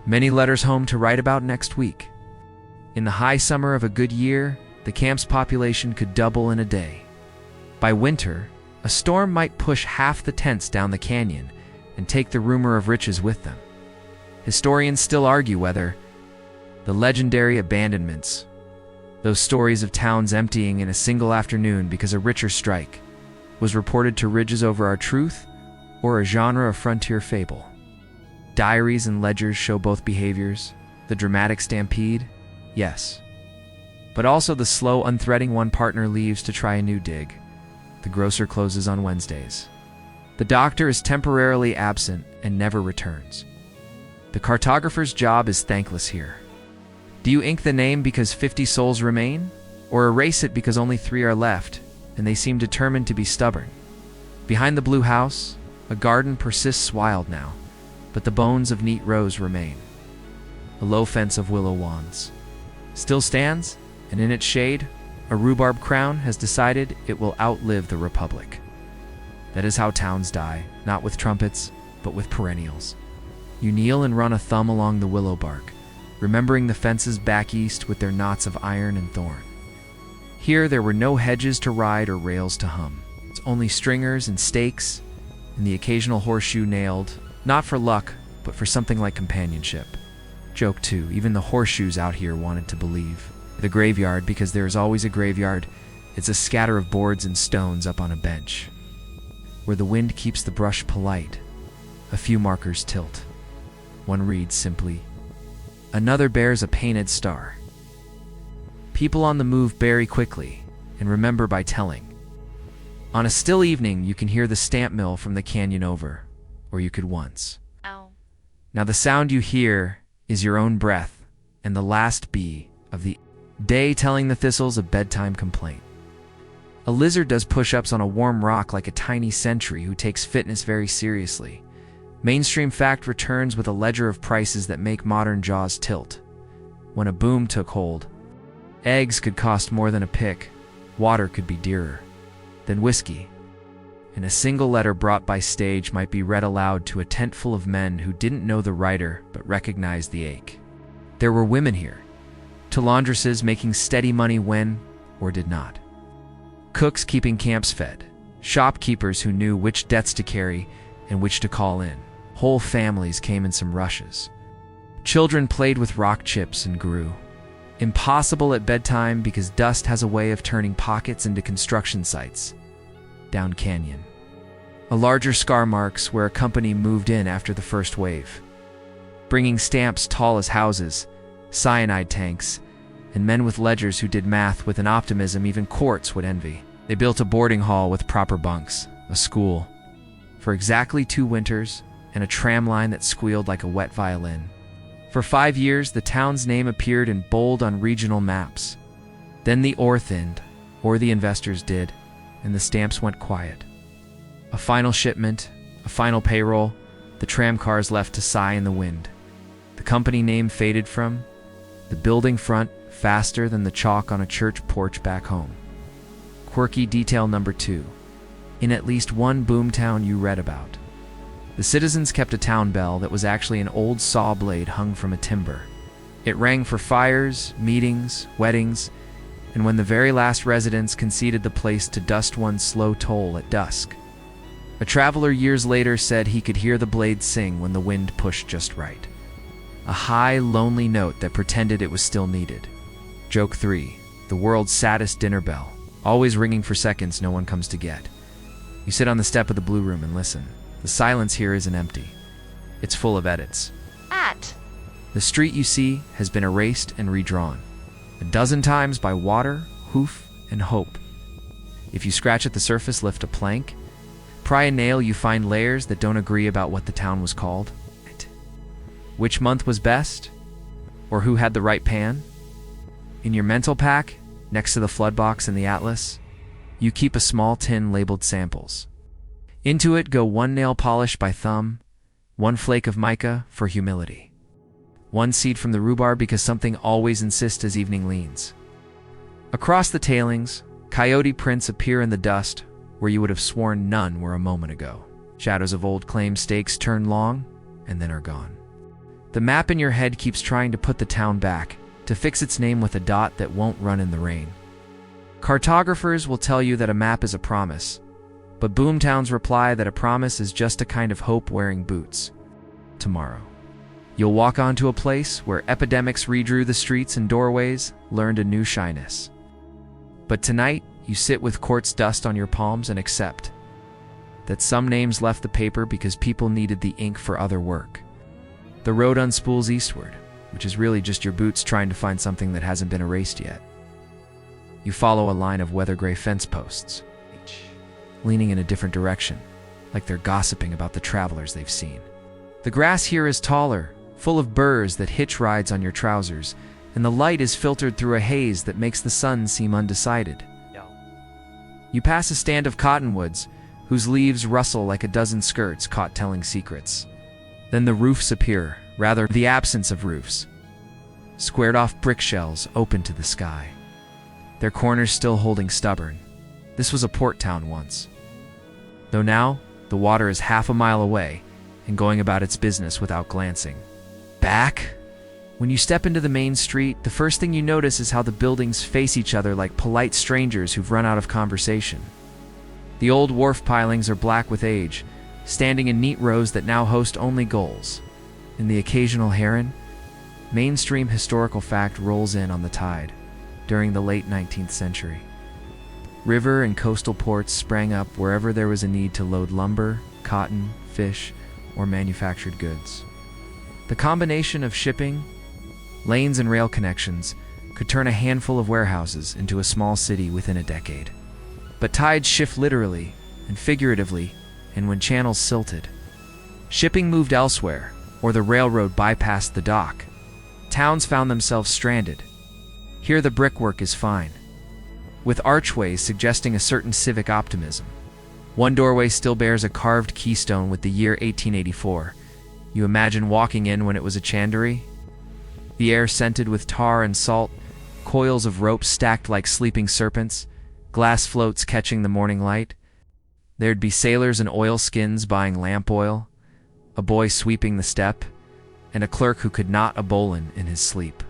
Speaker 1: many letters home to write about next week? In the high summer of a good year, the camp's population could double in a day. By winter, a storm might push half the tents down the canyon and take the rumor of riches with them. Historians still argue whether the legendary abandonments, those stories of towns emptying in a single afternoon because a richer strike, was reported to ridges over our truth or a genre of frontier fable. Diaries and ledgers show both behaviors, the dramatic stampede, yes, but also the slow unthreading one partner leaves to try a new dig. The grocer closes on Wednesdays. The doctor is temporarily absent and never returns. The cartographer's job is thankless here. Do you ink the name because 50 souls remain, or erase it because only 3 are left, and they seem determined to be stubborn? Behind the blue house, a garden persists wild now, but the bones of neat rows remain. A low fence of willow wands still stands, and in its shade, a rhubarb crown has decided it will outlive the republic. That is how towns die, not with trumpets, but with perennials. You kneel and run a thumb along the willow bark, remembering the fences back east with their knots of iron and thorn. Here there were no hedges to ride or rails to hum. It's only stringers and stakes, and the occasional horseshoe nailed, not for luck, but for something like companionship. Joke 2, even the horseshoes out here wanted to believe. The graveyard, because there is always a graveyard, it's a scatter of boards and stones up on a bench, where the wind keeps the brush polite. A few markers tilt. One reads simply, "Another bears a painted star." People on the move bury quickly and remember by telling. On a still evening, you can hear the stamp mill from the canyon over, or you could once.
Speaker 2: Ow.
Speaker 1: Now the sound you hear is your own breath and the last bee of the day telling the thistles a bedtime complaint. A lizard does push-ups on a warm rock like a tiny sentry who takes fitness very seriously. Mainstream fact returns with a ledger of prices that make modern jaws tilt. When a boom took hold, eggs could cost more than a pick, water could be dearer than whiskey, and a single letter brought by stage might be read aloud to a tent full of men who didn't know the writer but recognized the ache. There were women here, to laundresses making steady money when, or did not. Cooks keeping camps fed, shopkeepers who knew which debts to carry and which to call in. Whole families came in some rushes. Children played with rock chips and grew. Impossible at bedtime because dust has a way of turning pockets into construction sites. Down canyon. A larger scar marks where a company moved in after the first wave, bringing stamps tall as houses, cyanide tanks, and men with ledgers who did math with an optimism even courts would envy. They built a boarding hall with proper bunks, a school, for exactly 2 winters, and a tram line that squealed like a wet violin. For 5 years, the town's name appeared in bold on regional maps. Then the ore thinned, or the investors did, and the stamps went quiet. A final shipment, a final payroll, the tram cars left to sigh in the wind. The company name faded from the building front faster than the chalk on a church porch back home. Quirky detail number 2. In at least one boomtown you read about, the citizens kept a town bell that was actually an old saw blade hung from a timber. It rang for fires, meetings, weddings, and when the very last residents conceded the place to dust one slow toll at dusk. A traveler years later said he could hear the blade sing when the wind pushed just right. A high, lonely note that pretended it was still needed. Joke 3. The world's saddest dinner bell, always ringing for seconds no one comes to get. You sit on the step of the blue room and listen. The silence here isn't empty. It's full of edits. The street you see has been erased and redrawn, a dozen times by water, hoof, and hope. If you scratch at the surface, lift a plank, pry a nail, you find layers that don't agree about what the town was called. Which month was best? Or who had the right pan? In your mental pack, next to the flood box in the atlas, you keep a small tin labeled samples. Into it go 1 nail polish by thumb, 1 flake of mica for humility, 1 seed from the rhubarb because something always insists as evening leans. Across the tailings, coyote prints appear in the dust where you would have sworn none were a moment ago. Shadows of old claim stakes turn long and then are gone. The map in your head keeps trying to put the town back, to fix its name with a dot that won't run in the rain. Cartographers will tell you that a map is a promise, but boomtowns reply that a promise is just a kind of hope wearing boots. Tomorrow, you'll walk onto a place where epidemics redrew the streets and doorways, learned a new shyness. But tonight, you sit with quartz dust on your palms and accept that some names left the paper because people needed the ink for other work. The road unspools eastward, which is really just your boots trying to find something that hasn't been erased yet. You follow a line of weather gray fence posts, leaning in a different direction, like they're gossiping about the travelers they've seen. The grass here is taller, full of burrs that hitch rides on your trousers, and the light is filtered through a haze that makes the sun seem undecided. You pass a stand of cottonwoods, whose leaves rustle like a dozen skirts caught telling secrets. Then the roofs appear, rather the absence of roofs. Squared-off brick shells open to the sky, their corners still holding stubborn. This was a port town once. Though now, the water is half a mile away and going about its business without glancing back. When you step into the main street, the first thing you notice is how the buildings face each other like polite strangers who've run out of conversation. The old wharf pilings are black with age, standing in neat rows that now host only gulls. And the occasional heron, mainstream historical fact rolls in on the tide during the late 19th century. River and coastal ports sprang up wherever there was a need to load lumber, cotton, fish, or manufactured goods. The combination of shipping, lanes, and rail connections could turn a handful of warehouses into a small city within a decade. But tides shift literally and figuratively, and when channels silted, shipping moved elsewhere, or the railroad bypassed the dock, towns found themselves stranded. Here the brickwork is fine, with archways suggesting a certain civic optimism. One doorway still bears a carved keystone with the year 1884. You imagine walking in when it was a chandlery? The air scented with tar and salt, coils of rope stacked like sleeping serpents, glass floats catching the morning light. There'd be sailors in oilskins buying lamp oil, a boy sweeping the step, and a clerk who could knot a bowline in his sleep.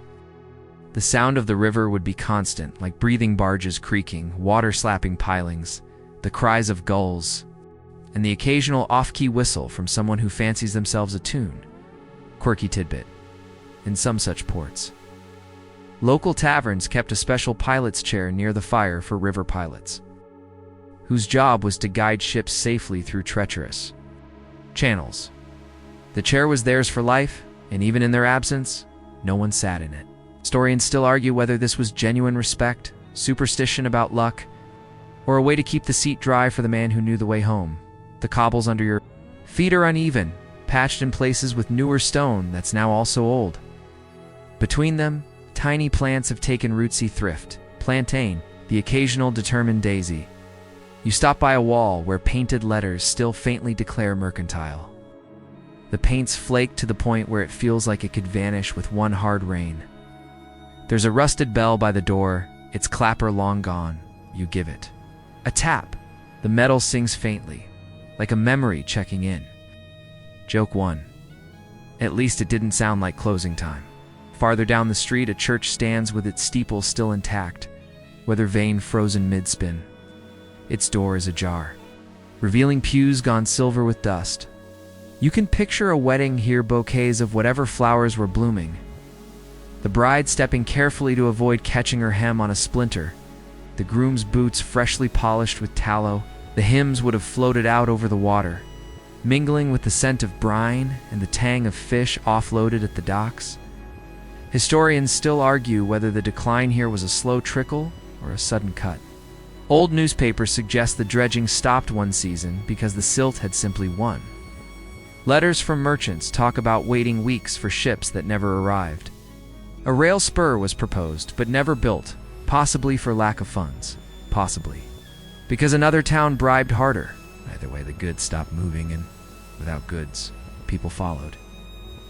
Speaker 1: The sound of the river would be constant, like breathing barges creaking, water slapping pilings, the cries of gulls, and the occasional off-key whistle from someone who fancies themselves a tune. Quirky tidbit. In some such ports, local taverns kept a special pilot's chair near the fire for river pilots, whose job was to guide ships safely through treacherous channels. The chair was theirs for life, and even in their absence, no one sat in it. Historians still argue whether this was genuine respect, superstition about luck, or a way to keep the seat dry for the man who knew the way home. The cobbles under your feet are uneven, patched in places with newer stone that's now also old. Between them, tiny plants have taken rootsy thrift, plantain, the occasional determined daisy. You stop by a wall where painted letters still faintly declare mercantile. The paint's flaked to the point where it feels like it could vanish with one hard rain. There's a rusted bell by the door, its clapper long gone. You give it a tap. The metal sings faintly, like a memory checking in. Joke 1. At least it didn't sound like closing time. Farther down the street, a church stands with its steeple still intact, weather vane frozen mid-spin. Its door is ajar, revealing pews gone silver with dust. You can picture a wedding here, bouquets of whatever flowers were blooming. The bride stepping carefully to avoid catching her hem on a splinter. The groom's boots freshly polished with tallow. The hymns would have floated out over the water, mingling with the scent of brine and the tang of fish offloaded at the docks. Historians still argue whether the decline here was a slow trickle or a sudden cut. Old newspapers suggest the dredging stopped one season because the silt had simply won. Letters from merchants talk about waiting weeks for ships that never arrived. A rail spur was proposed, but never built, possibly for lack of funds, possibly because another town bribed harder. Either way, the goods stopped moving, and without goods, people followed.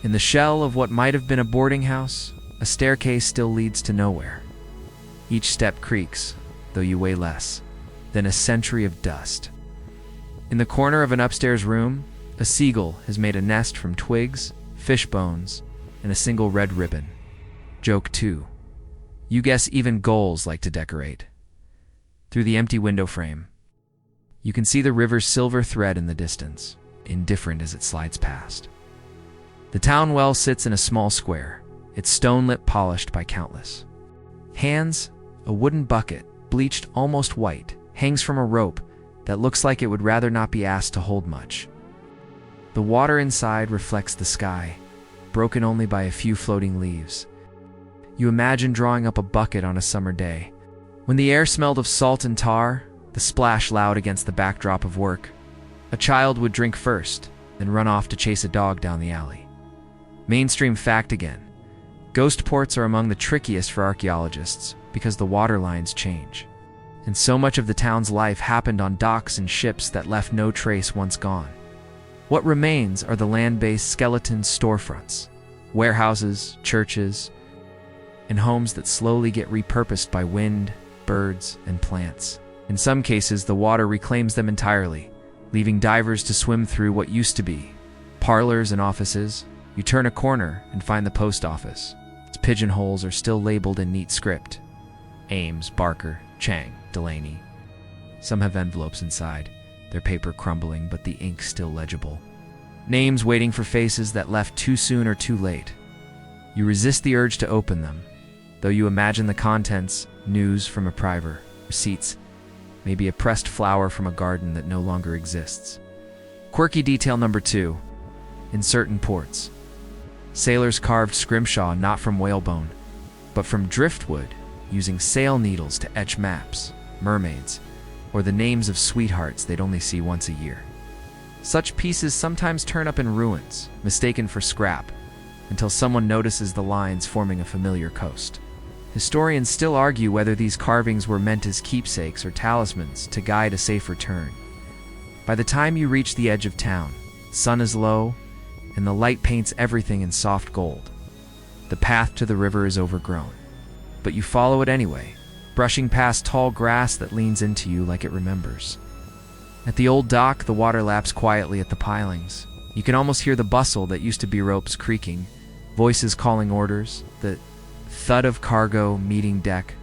Speaker 1: In the shell of what might have been a boarding house, a staircase still leads to nowhere. Each step creaks, though you weigh less than a century of dust. In the corner of an upstairs room, a seagull has made a nest from twigs, fish bones, and a single red ribbon. Joke 2. You guess even gulls like to decorate. Through the empty window frame, you can see the river's silver thread in the distance, indifferent as it slides past. The town well sits in a small square, its stone lip polished by countless hands. A wooden bucket, bleached almost white, hangs from a rope that looks like it would rather not be asked to hold much. The water inside reflects the sky, broken only by a few floating leaves. You imagine drawing up a bucket on a summer day, when the air smelled of salt and tar, the splash loud against the backdrop of work. A child would drink first, then run off to chase a dog down the alley. Mainstream fact again. Ghost ports are among the trickiest for archaeologists because the water lines change. And so much of the town's life happened on docks and ships that left no trace once gone. What remains are the land-based skeleton storefronts, warehouses, churches, and homes that slowly get repurposed by wind, birds, and plants. In some cases, the water reclaims them entirely, leaving divers to swim through what used to be parlors and offices. You turn a corner and find the post office. Its pigeonholes are still labeled in neat script. Ames, Barker, Chang, Delaney. Some have envelopes inside, their paper crumbling but the ink still legible. Names waiting for faces that left too soon or too late. You resist the urge to open them, though you imagine the contents, news from a priver, receipts, maybe a pressed flower from a garden that no longer exists. Quirky detail number 2. in certain ports. Sailors carved scrimshaw not from whalebone, but from driftwood, using sail needles to etch maps, mermaids, or the names of sweethearts they'd only see once a year. Such pieces sometimes turn up in ruins, mistaken for scrap, until someone notices the lines forming a familiar coast. Historians still argue whether these carvings were meant as keepsakes or talismans to guide a safe return. By the time you reach the edge of town, the sun is low, and the light paints everything in soft gold. The path to the river is overgrown, but you follow it anyway, brushing past tall grass that leans into you like it remembers. At the old dock, the water laps quietly at the pilings. You can almost hear the bustle that used to be ropes creaking, voices calling orders, the thud of cargo meeting deck.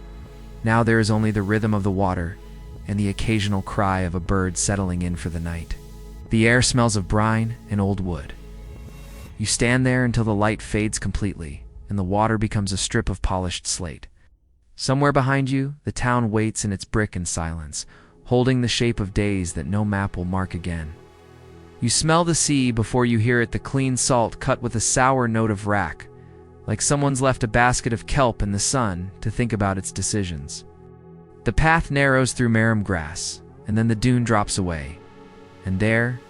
Speaker 1: Now there is only the rhythm of the water and the occasional cry of a bird settling in for the night. The air smells of brine and old wood. You stand there until the light fades completely and the water becomes a strip of polished slate. Somewhere behind you, the town waits in its brick and silence, holding the shape of days that no map will mark again. You smell the sea before you hear it, the clean salt cut with a sour note of rack, like someone's left a basket of kelp in the sun to think about its decisions. The path narrows through marram grass, and then the dune drops away, and there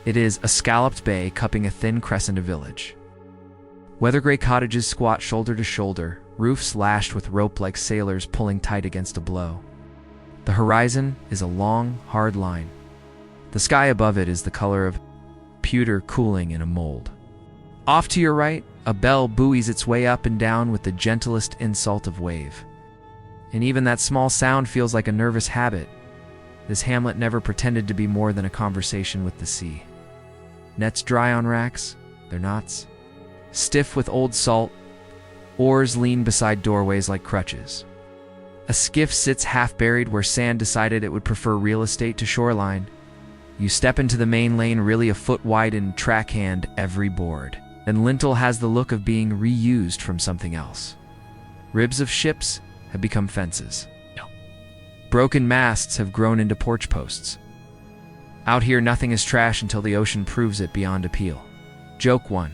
Speaker 1: it is, a scalloped bay cupping a thin crescent of village. Weather-gray cottages squat shoulder to shoulder, roofs lashed with rope like sailors pulling tight against a blow. The horizon is a long, hard line. The sky above it is the color of pewter cooling in a mold. Off to your right, a bell buoys its way up and down with the gentlest insult of wave. And even that small sound feels like a nervous habit. This hamlet never pretended to be more than a conversation with the sea. Nets dry on racks, their knots stiff with old salt. Oars lean beside doorways like crutches. A skiff sits half-buried where sand decided it would prefer real estate to shoreline. You step into the main lane, really a foot wide in track hand every board, and lintel has the look of being reused from something else. Ribs of ships have become fences. Broken masts have grown into porch posts. Out here, nothing is trash until the ocean proves it beyond appeal. Joke 1.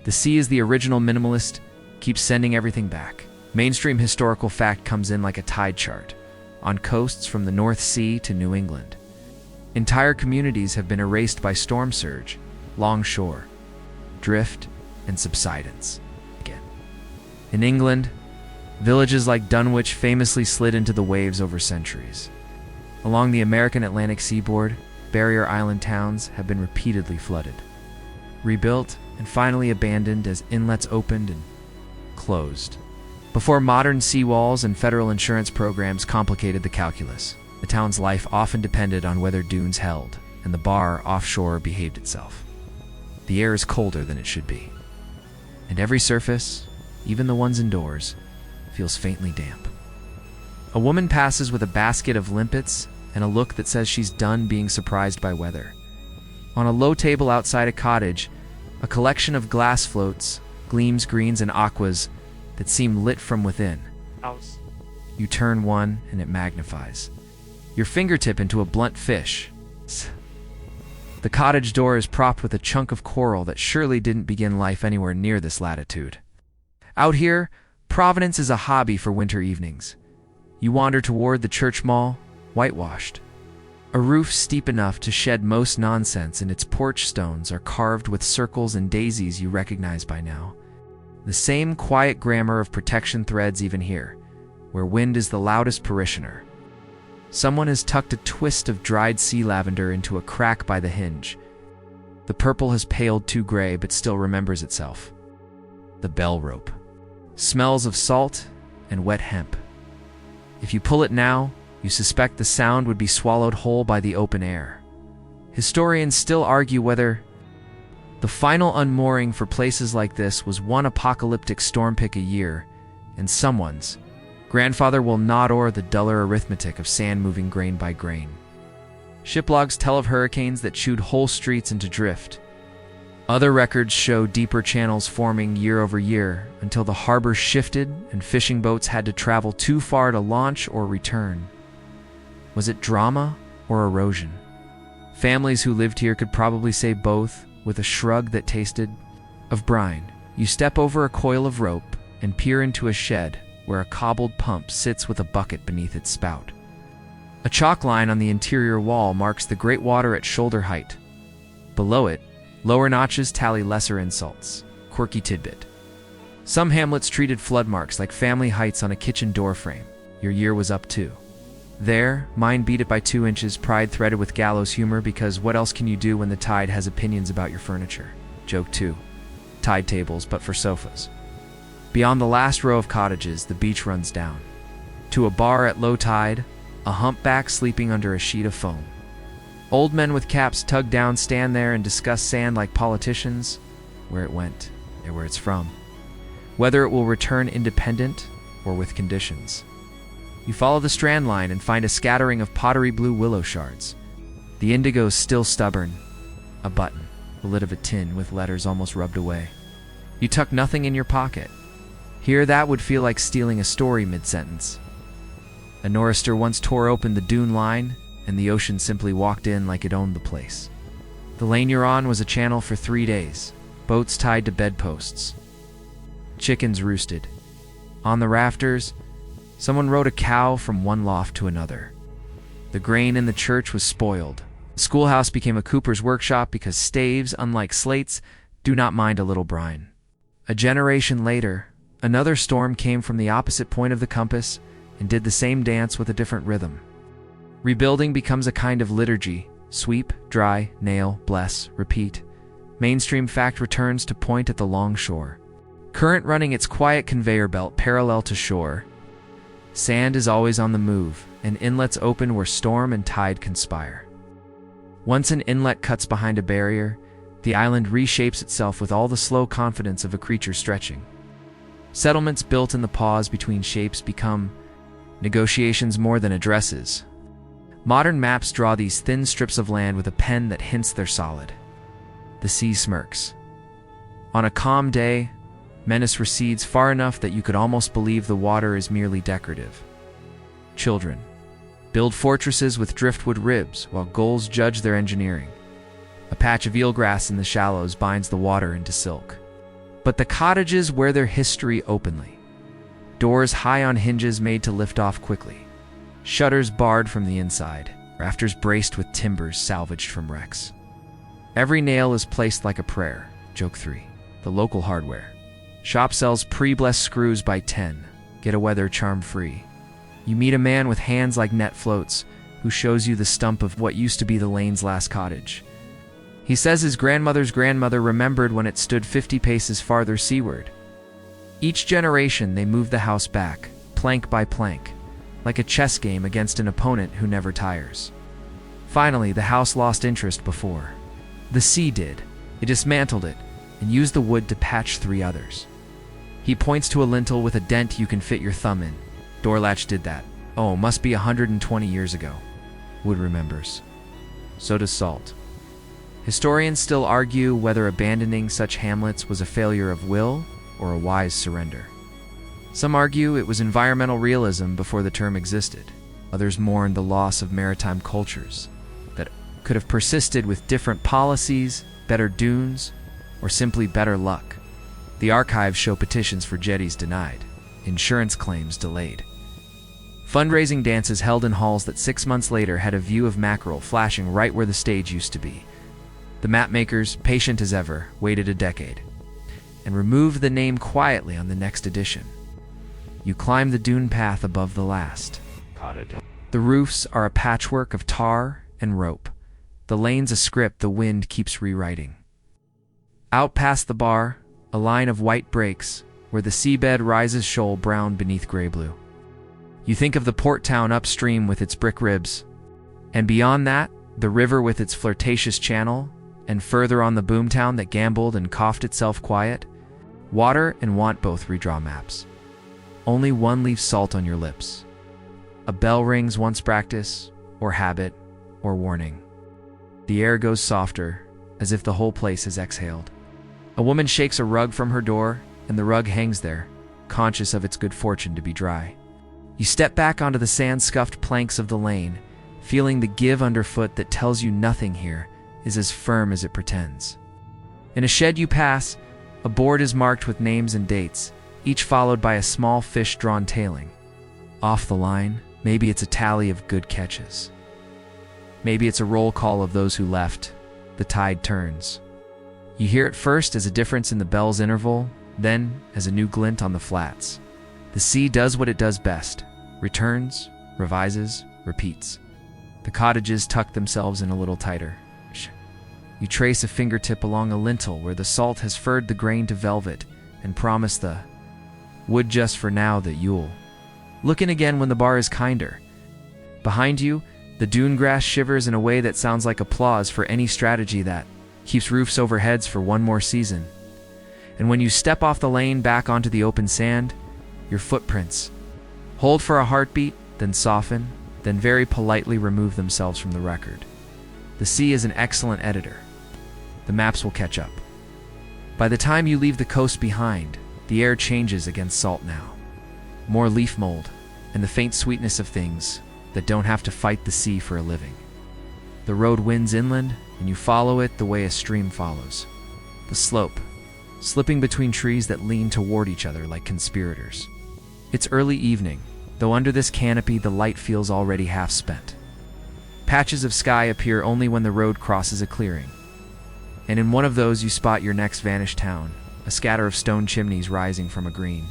Speaker 1: The sea is the original minimalist, keeps sending everything back. Mainstream historical fact comes in like a tide chart, on coasts from the North Sea to New England. Entire communities have been erased by storm surge, longshore, drift, and subsidence. Again. In England, villages like Dunwich famously slid into the waves over centuries. Along the American Atlantic seaboard, barrier island towns have been repeatedly flooded, rebuilt, and finally abandoned as inlets opened and closed. Before modern seawalls and federal insurance programs complicated the calculus, the town's life often depended on whether dunes held and the bar offshore behaved itself. The air is colder than it should be, and every surface, even the ones indoors, feels faintly damp. A woman passes with a basket of limpets and a look that says she's done being surprised by weather. On a low table outside a cottage, a collection of glass floats, gleams, greens, and aquas that seem lit from within. You turn one and it magnifies your fingertip into a blunt fish. The cottage door is propped with a chunk of coral that surely didn't begin life anywhere near this latitude. Out here, provenance is a hobby for winter evenings. You wander toward the church mall, whitewashed. A roof steep enough to shed most nonsense, and its porch stones are carved with circles and daisies you recognize by now. The same quiet grammar of protection threads even here, where wind is the loudest parishioner. Someone has tucked a twist of dried sea lavender into a crack by the hinge. The purple has paled too gray but still remembers itself. The bell rope smells of salt and wet hemp. If you pull it now, you suspect the sound would be swallowed whole by the open air. Historians still argue whether the final unmooring for places like this was one apocalyptic storm pick a year, and someone's grandfather will nod o'er the duller arithmetic of sand moving grain by grain. Shiplogs tell of hurricanes that chewed whole streets into drift. Other records show deeper channels forming year over year until the harbor shifted and fishing boats had to travel too far to launch or return. Was it drama or erosion? Families who lived here could probably say both, with a shrug that tasted of brine. You step over a coil of rope and peer into a shed where a cobbled pump sits with a bucket beneath its spout. A chalk line on the interior wall marks the great water at shoulder height. Below it, lower notches tally lesser insults. Quirky tidbit. Some hamlets treated flood marks like family heights on a kitchen door frame. Your year was up too. There, mine beat it by 2 inches, pride threaded with gallows humor, because what else can you do when the tide has opinions about your furniture? Joke 2. Tide tables, but for sofas. Beyond the last row of cottages, the beach runs down. To a bar at low tide, a humpback sleeping under a sheet of foam. Old men with caps tugged down stand there and discuss sand like politicians, where it went and where it's from. Whether it will return independent or with conditions. You follow the strand line and find a scattering of pottery blue willow shards. The indigo's still stubborn. A button, the lid of a tin with letters almost rubbed away. You tuck nothing in your pocket. Here that would feel like stealing a story mid-sentence. A nor'easter once tore open the dune line, and the ocean simply walked in like it owned the place. The lane you're on was a channel for 3 days, boats tied to bedposts. Chickens roosted. On the rafters, someone rode a cow from one loft to another. The grain in the church was spoiled. The schoolhouse became a cooper's workshop because staves, unlike slates, do not mind a little brine. A generation later, another storm came from the opposite point of the compass and did the same dance with a different rhythm. Rebuilding becomes a kind of liturgy. Sweep, dry, nail, bless, repeat. Mainstream fact returns to point at the long shore. Current running its quiet conveyor belt parallel to shore. Sand is always on the move, and inlets open where storm and tide conspire. Once an inlet cuts behind a barrier, the island reshapes itself with all the slow confidence of a creature stretching. Settlements built in the pause between shapes become negotiations more than addresses. Modern maps draw these thin strips of land with a pen that hints they're solid. The sea smirks. On a calm day, menace recedes far enough that you could almost believe the water is merely decorative. Children build fortresses with driftwood ribs while gulls judge their engineering. A patch of eelgrass in the shallows binds the water into silk. But the cottages wear their history openly. Doors high on hinges made to lift off quickly. Shutters barred from the inside. Rafters braced with timbers salvaged from wrecks. Every nail is placed like a prayer. Joke 3. The local hardware. Shop sells pre-blessed screws by 10. Get a weather charm free. You meet a man with hands like net floats who shows you the stump of what used to be the lane's last cottage. He says his grandmother's grandmother remembered when it stood 50 paces farther seaward. Each generation they move the house back, plank by plank, like a chess game against an opponent who never tires. Finally, the house lost interest before. The sea did. It dismantled it and used the wood to patch 3 others. He points to a lintel with a dent you can fit your thumb in. Door latch did that. Oh, must be 120 years ago. Wood remembers. So does salt. Historians still argue whether abandoning such hamlets was a failure of will or a wise surrender. Some argue it was environmental realism before the term existed. Others mourn the loss of maritime cultures that could have persisted with different policies, better dunes, or simply better luck. The archives show petitions for jetties denied, insurance claims delayed. Fundraising dances held in halls that 6 months later had a view of mackerel flashing right where the stage used to be. The mapmakers, patient as ever, waited a decade and removed the name quietly on the next edition. You climb the dune path above the last. The roofs are a patchwork of tar and rope. The lane's a script the wind keeps rewriting. Out past the bar, a line of white breaks where the seabed rises shoal brown beneath gray-blue. You think of the port town upstream with its brick ribs, and beyond that, the river with its flirtatious channel, and further on the boomtown that gambled and coughed itself quiet. Water and want both redraw maps. Only one leaves salt on your lips. A bell rings once practice, or habit, or warning. The air goes softer, as if the whole place has exhaled. A woman shakes a rug from her door, and the rug hangs there, conscious of its good fortune to be dry. You step back onto the sand-scuffed planks of the lane, feeling the give underfoot that tells you nothing here is as firm as it pretends. In a shed you pass, a board is marked with names and dates, each followed by a small fish drawn tailing. Off the line, maybe it's a tally of good catches. Maybe it's a roll call of those who left. The tide turns. You hear it first as a difference in the bell's interval, then as a new glint on the flats. The sea does what it does best: returns, revises, repeats. The cottages tuck themselves in a little tighter. You trace a fingertip along a lintel where the salt has furred the grain to velvet and promise the wood just for now that you'll look in again when the bar is kinder. Behind you, the dune grass shivers in a way that sounds like applause for any strategy that keeps roofs over heads for one more season. And when you step off the lane back onto the open sand, your footprints hold for a heartbeat, then soften, then very politely remove themselves from the record. The sea is an excellent editor. The maps will catch up. By the time you leave the coast behind, the air changes against salt now. More leaf mold, and the faint sweetness of things that don't have to fight the sea for a living. The road winds inland, and you follow it the way a stream follows. The slope, slipping between trees that lean toward each other like conspirators. It's early evening, though under this canopy the light feels already half spent. Patches of sky appear only when the road crosses a clearing. And in one of those you spot your next vanished town, a scatter of stone chimneys rising from a green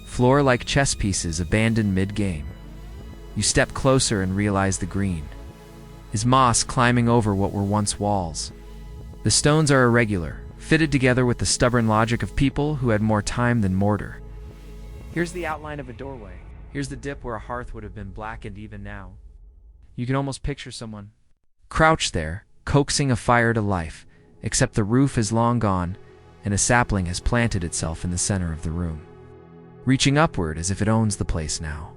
Speaker 1: floor like chess pieces abandoned mid-game. You step closer and realize the green is moss climbing over what were once walls. The stones are irregular, fitted together with the stubborn logic of people who had more time than mortar. Here's the outline of a doorway. Here's the dip where a hearth would have been blackened even now. You can almost picture someone crouched there, coaxing a fire to life, except the roof is long gone, and a sapling has planted itself in the center of the room, reaching upward as if it owns the place now.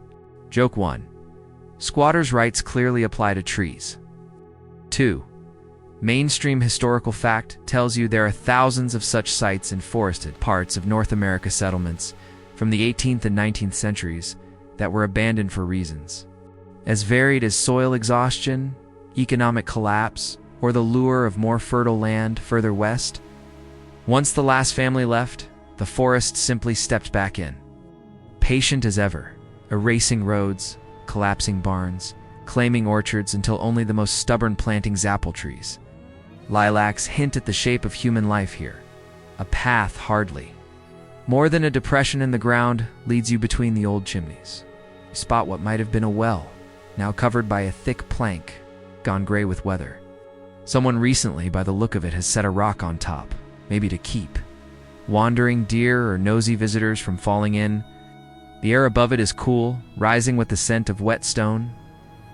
Speaker 1: Joke 1. Squatters' rights clearly apply to trees. 2. Mainstream historical fact tells you there are thousands of such sites in forested parts of North America settlements from the 18th and 19th centuries that were abandoned for reasons as varied as soil exhaustion, economic collapse, or the lure of more fertile land further west. Once the last family left, the forest simply stepped back in, patient as ever, erasing roads, collapsing barns, claiming orchards until only the most stubborn plantings apple trees. Lilacs hint at the shape of human life here. A path, hardly. More than a depression in the ground leads you between the old chimneys. You spot what might have been a well, now covered by a thick plank, gone gray with weather. Someone recently, by the look of it, has set a rock on top, maybe to keep wandering deer or nosy visitors from falling in. The air above it is cool, rising with the scent of wet stone.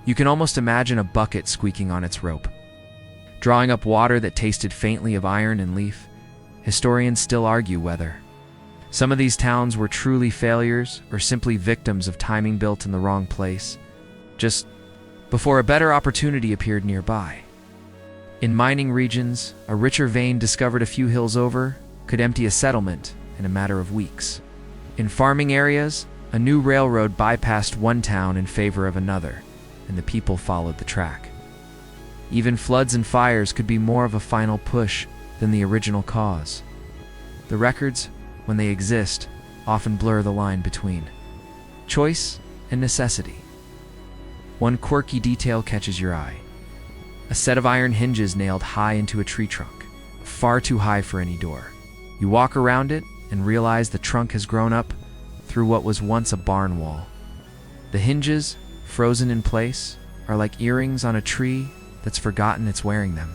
Speaker 1: You can almost imagine a bucket squeaking on its rope, drawing up water that tasted faintly of iron and leaf. Historians still argue whether some of these towns were truly failures or simply victims of timing built in the wrong place, just before a better opportunity appeared nearby. In mining regions, a richer vein discovered a few hills over could empty a settlement in a matter of weeks. In farming areas, a new railroad bypassed one town in favor of another, and the people followed the track. Even floods and fires could be more of a final push than the original cause. The records, when they exist, often blur the line between choice and necessity. One quirky detail catches your eye. A set of iron hinges nailed high into a tree trunk, far too high for any door. You walk around it and realize the trunk has grown up through what was once a barn wall. The hinges, frozen in place, are like earrings on a tree that's forgotten it's wearing them.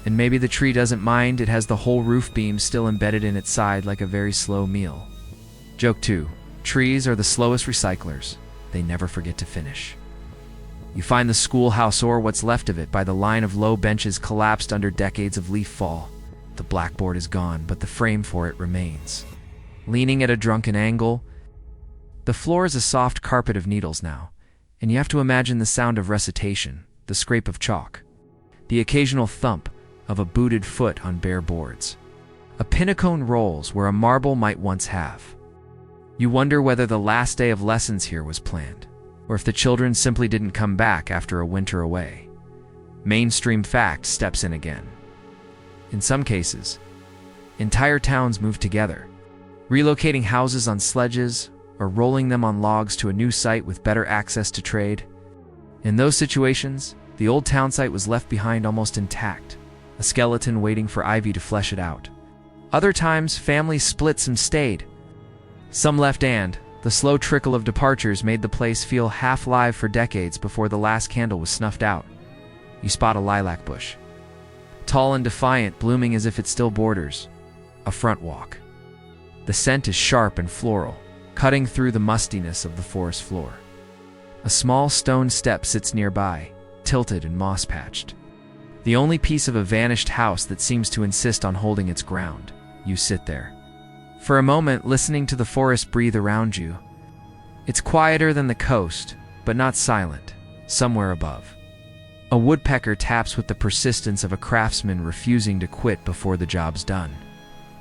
Speaker 1: And maybe the tree doesn't mind, it has the whole roof beam still embedded in its side like a very slow meal. Joke 2. Trees are the slowest recyclers. They never forget to finish. You find the schoolhouse or what's left of it by the line of low benches collapsed under decades of leaf fall. The blackboard is gone, but the frame for it remains. Leaning at a drunken angle, the floor is a soft carpet of needles now, and you have to imagine the sound of recitation, the scrape of chalk, the occasional thump of a booted foot on bare boards. A pinnacone rolls where a marble might once have. You wonder whether the last day of lessons here was planned, or if the children simply didn't come back after a winter away. Mainstream fact steps in again. In some cases, Entire towns moved together, relocating houses on sledges or rolling them on logs to a new site with better access to trade. In those situations, the old town site was left behind almost intact, a skeleton waiting for Ivy to flesh it out. Other times, families split, some stayed. Some left, and the slow trickle of departures made the place feel half live for decades before the last candle was snuffed out. You spot a lilac bush, tall and defiant, blooming as if it still borders a front walk. The scent is sharp and floral, cutting through the mustiness of the forest floor. A small stone step sits nearby, tilted and moss-patched. The only piece of a vanished house that seems to insist on holding its ground. You sit there, for a moment, listening to the forest breathe around you. It's quieter than the coast, but not silent, somewhere above. A woodpecker taps with the persistence of a craftsman refusing to quit before the job's done.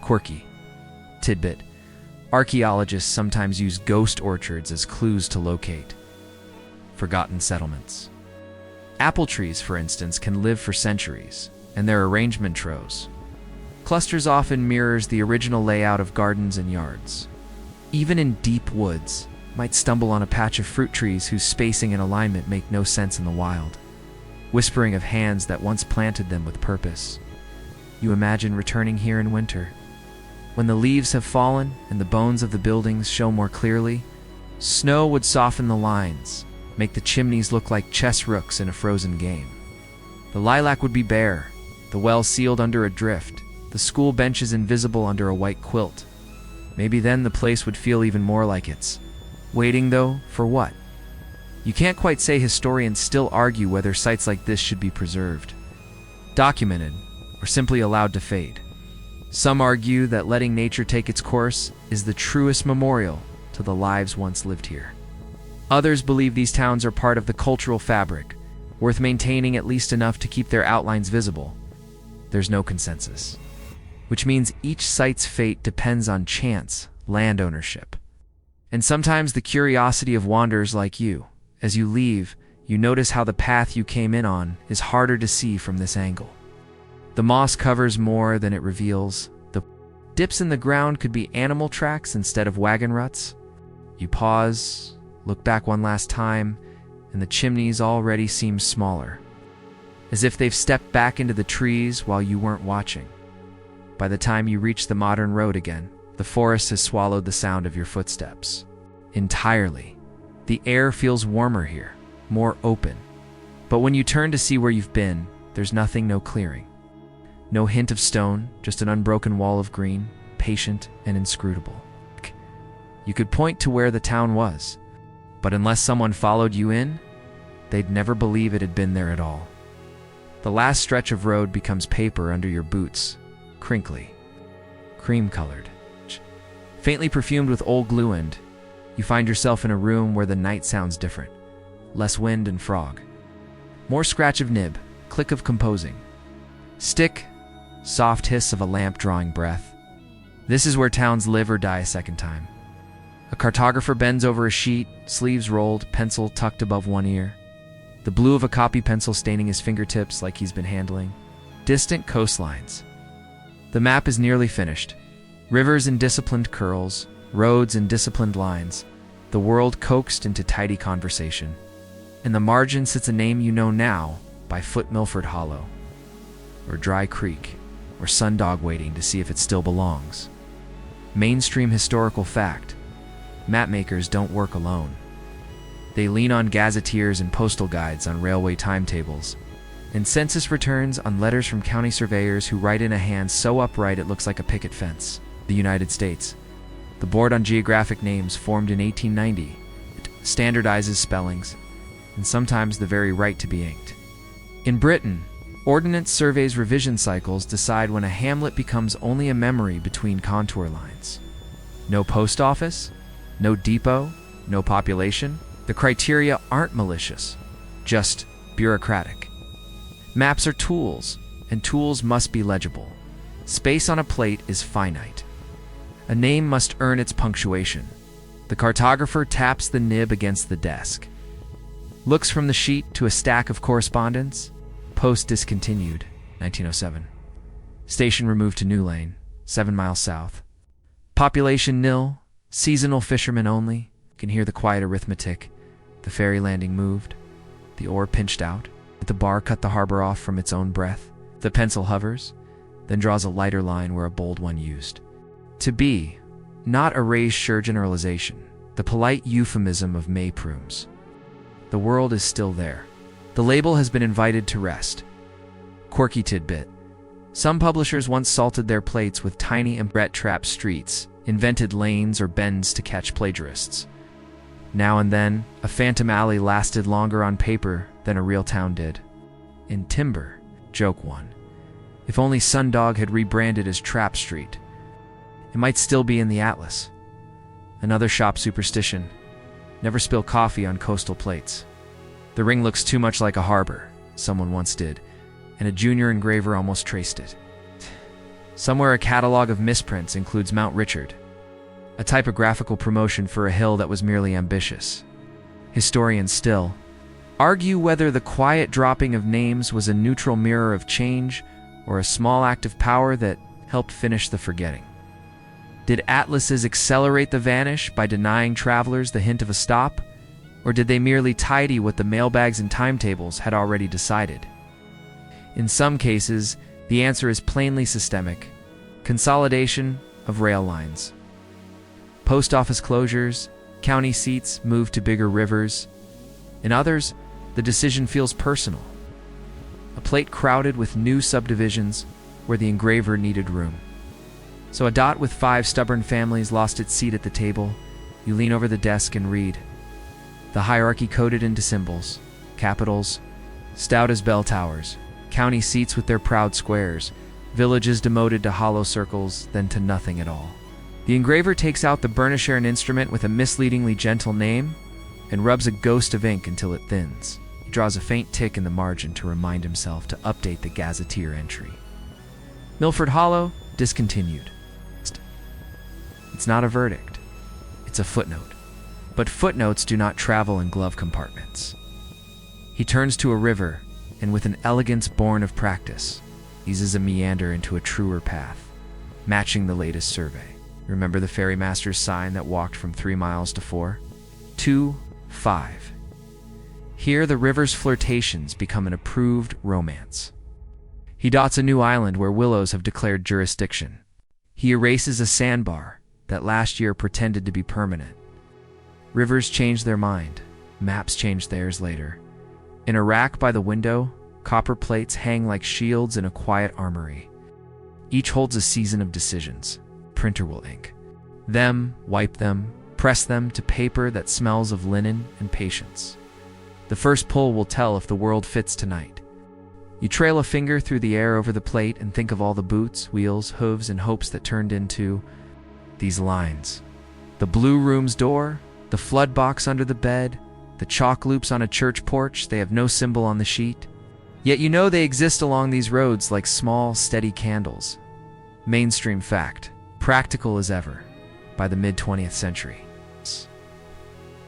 Speaker 1: Quirky tidbit: archaeologists sometimes use ghost orchards as clues to locate forgotten settlements. Apple trees, for instance, can live for centuries, and their arrangement throws clusters often mirrors the original layout of gardens and yards. Even in deep woods, might stumble on a patch of fruit trees whose spacing and alignment make no sense in the wild, whispering of hands that once planted them with purpose. You imagine returning here in winter, when the leaves have fallen and the bones of the buildings show more clearly. Snow would soften the lines, make the chimneys look like chess rooks in a frozen game. The lilac would be bare, the well sealed under a drift, the school benches invisible under a white quilt. Maybe then the place would feel even more like it's waiting, though, for what? You can't quite say. Historians still argue whether sites like this should be preserved, documented, or simply allowed to fade. Some argue that letting nature take its course is the truest memorial to the lives once lived here. Others believe these towns are part of the cultural fabric, worth maintaining at least enough to keep their outlines visible. There's no consensus, which means each site's fate depends on chance, land ownership, and sometimes the curiosity of wanderers like you. As you leave, you notice how the path you came in on is harder to see from this angle. The moss covers more than it reveals. The dips in the ground could be animal tracks instead of wagon ruts. You pause, look back one last time, and the chimneys already seem smaller, as if they've stepped back into the trees while you weren't watching. By the time you reach the modern road again, the forest has swallowed the sound of your footsteps entirely. The air feels warmer here, more open. But when you turn to see where you've been, there's nothing, no clearing. No hint of stone, just an unbroken wall of green, patient and inscrutable. You could point to where the town was, but unless someone followed you in, they'd never believe it had been there at all. The last stretch of road becomes paper under your boots, crinkly, cream-colored, faintly perfumed with old glue, and you find yourself in a room where the night sounds different. Less wind and frog. More scratch of nib, click of composing. Stick, soft hiss of a lamp drawing breath. This is where towns live or die a second time. A cartographer bends over a sheet, sleeves rolled, pencil tucked above one ear. The blue of a copy pencil staining his fingertips like he's been handling distant coastlines. The map is nearly finished. Rivers in disciplined curls, roads in disciplined lines, the world coaxed into tidy conversation. In the margin sits a name you know now by Foot Milford Hollow, or Dry Creek, or Sundog waiting to see if it still belongs. Mainstream historical fact: mapmakers don't work alone. They lean on gazetteers and postal guides on railway timetables, and census returns on letters from county surveyors who write in a hand so upright it looks like a picket fence. The United States. The Board on Geographic Names, formed in 1890, it standardizes spellings, and sometimes the very right to be inked. In Britain, Ordnance Survey's revision cycles decide when a hamlet becomes only a memory between contour lines. No post office, no depot, no population. The criteria aren't malicious, just bureaucratic. Maps are tools, and tools must be legible. Space on a plate is finite. A name must earn its punctuation. The cartographer taps the nib against the desk, looks from the sheet to a stack of correspondence. Post discontinued, 1907. Station removed to New Lane, 7 miles south. Population nil, seasonal fishermen only. You can hear the quiet arithmetic. The ferry landing moved. The oar pinched out. The bar cut the harbor off from its own breath. The pencil hovers, then draws a lighter line where a bold one used. To be, not a raised sure generalization, the polite euphemism of May prunes. The world is still there. The label has been invited to rest. Quirky tidbit. Some publishers once salted their plates with tiny and rat-trapped streets, invented lanes or bends to catch plagiarists. Now and then, a phantom alley lasted longer on paper than a real town did. In timber, joke one. If only Sundog had rebranded as Trap Street. It might still be in the Atlas. Another shop superstition. Never spill coffee on coastal plates. The ring looks too much like a harbor, someone once did, and a junior engraver almost traced it. Somewhere a catalog of misprints includes Mount Richard, a typographical promotion for a hill that was merely ambitious. Historians still argue whether the quiet dropping of names was a neutral mirror of change or a small act of power that helped finish the forgetting. Did atlases accelerate the vanish by denying travelers the hint of a stop, or did they merely tidy what the mailbags and timetables had already decided? In some cases, the answer is plainly systemic: consolidation of rail lines. Post office closures, county seats moved to bigger rivers. In others, the decision feels personal. A plate crowded with new subdivisions where the engraver needed room. So a dot with 5 stubborn families lost its seat at the table. You lean over the desk and read. The hierarchy coded into symbols, capitals, stout as bell towers, county seats with their proud squares, villages demoted to hollow circles, then to nothing at all. The engraver takes out the burnisher instrument with a misleadingly gentle name and rubs a ghost of ink until it thins. He draws a faint tick in the margin to remind himself to update the gazetteer entry. Milford Hollow, discontinued. It's not a verdict. It's a footnote. But footnotes do not travel in glove compartments. He turns to a river, and with an elegance born of practice, eases a meander into a truer path, matching the latest survey. Remember the ferrymaster's sign that walked from 3 miles to 4? 2, 5. Here the river's flirtations become an approved romance. He dots a new island where willows have declared jurisdiction. He erases a sandbar that last year pretended to be permanent. Rivers change their mind. Maps change theirs later. In a rack by the window, copper plates hang like shields in a quiet armory. Each holds a season of decisions. Printer will ink them, wipe them, press them to paper that smells of linen and patience. The first pull will tell if the world fits tonight. You trail a finger through the air over the plate and think of all the boots, wheels, hooves, and hopes that turned into these lines. The blue room's door, the flood box under the bed, the chalk loops on a church porch, they have no symbol on the sheet. Yet you know they exist along these roads like small, steady candles. Mainstream fact, practical as ever, by the mid-20th century.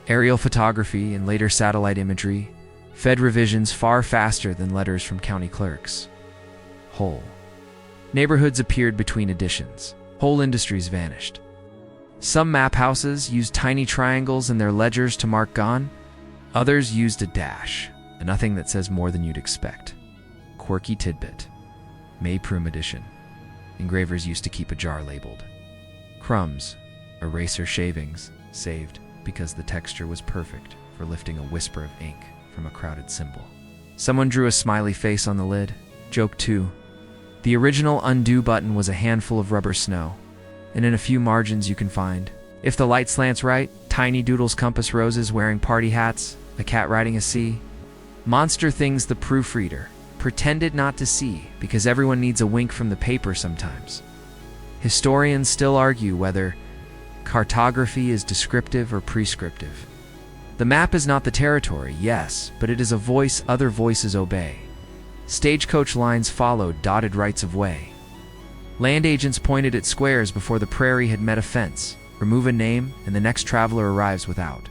Speaker 1: Aerial photography and later satellite imagery fed revisions far faster than letters from county clerks. Whole neighborhoods appeared between editions. Whole industries vanished. Some map houses used tiny triangles in their ledgers to mark gone. Others used a dash, a nothing that says more than you'd expect. Quirky tidbit. May Prume edition. Engravers used to keep a jar labeled crumbs, eraser shavings, saved because the texture was perfect for lifting a whisper of ink from a crowded symbol. Someone drew a smiley face on the lid. Joke 2. The original undo button was a handful of rubber snow, and in a few margins you can find, if the light slants right, tiny doodles compass roses wearing party hats, a cat riding a sea. Monster things the proofreader pretended not to see because everyone needs a wink from the paper sometimes. Historians still argue whether cartography is descriptive or prescriptive. The map is not the territory, yes, but it is a voice other voices obey. Stagecoach lines followed dotted rights of way. Land agents pointed at squares before the prairie had met a fence. Remove a name, and the next traveler arrives without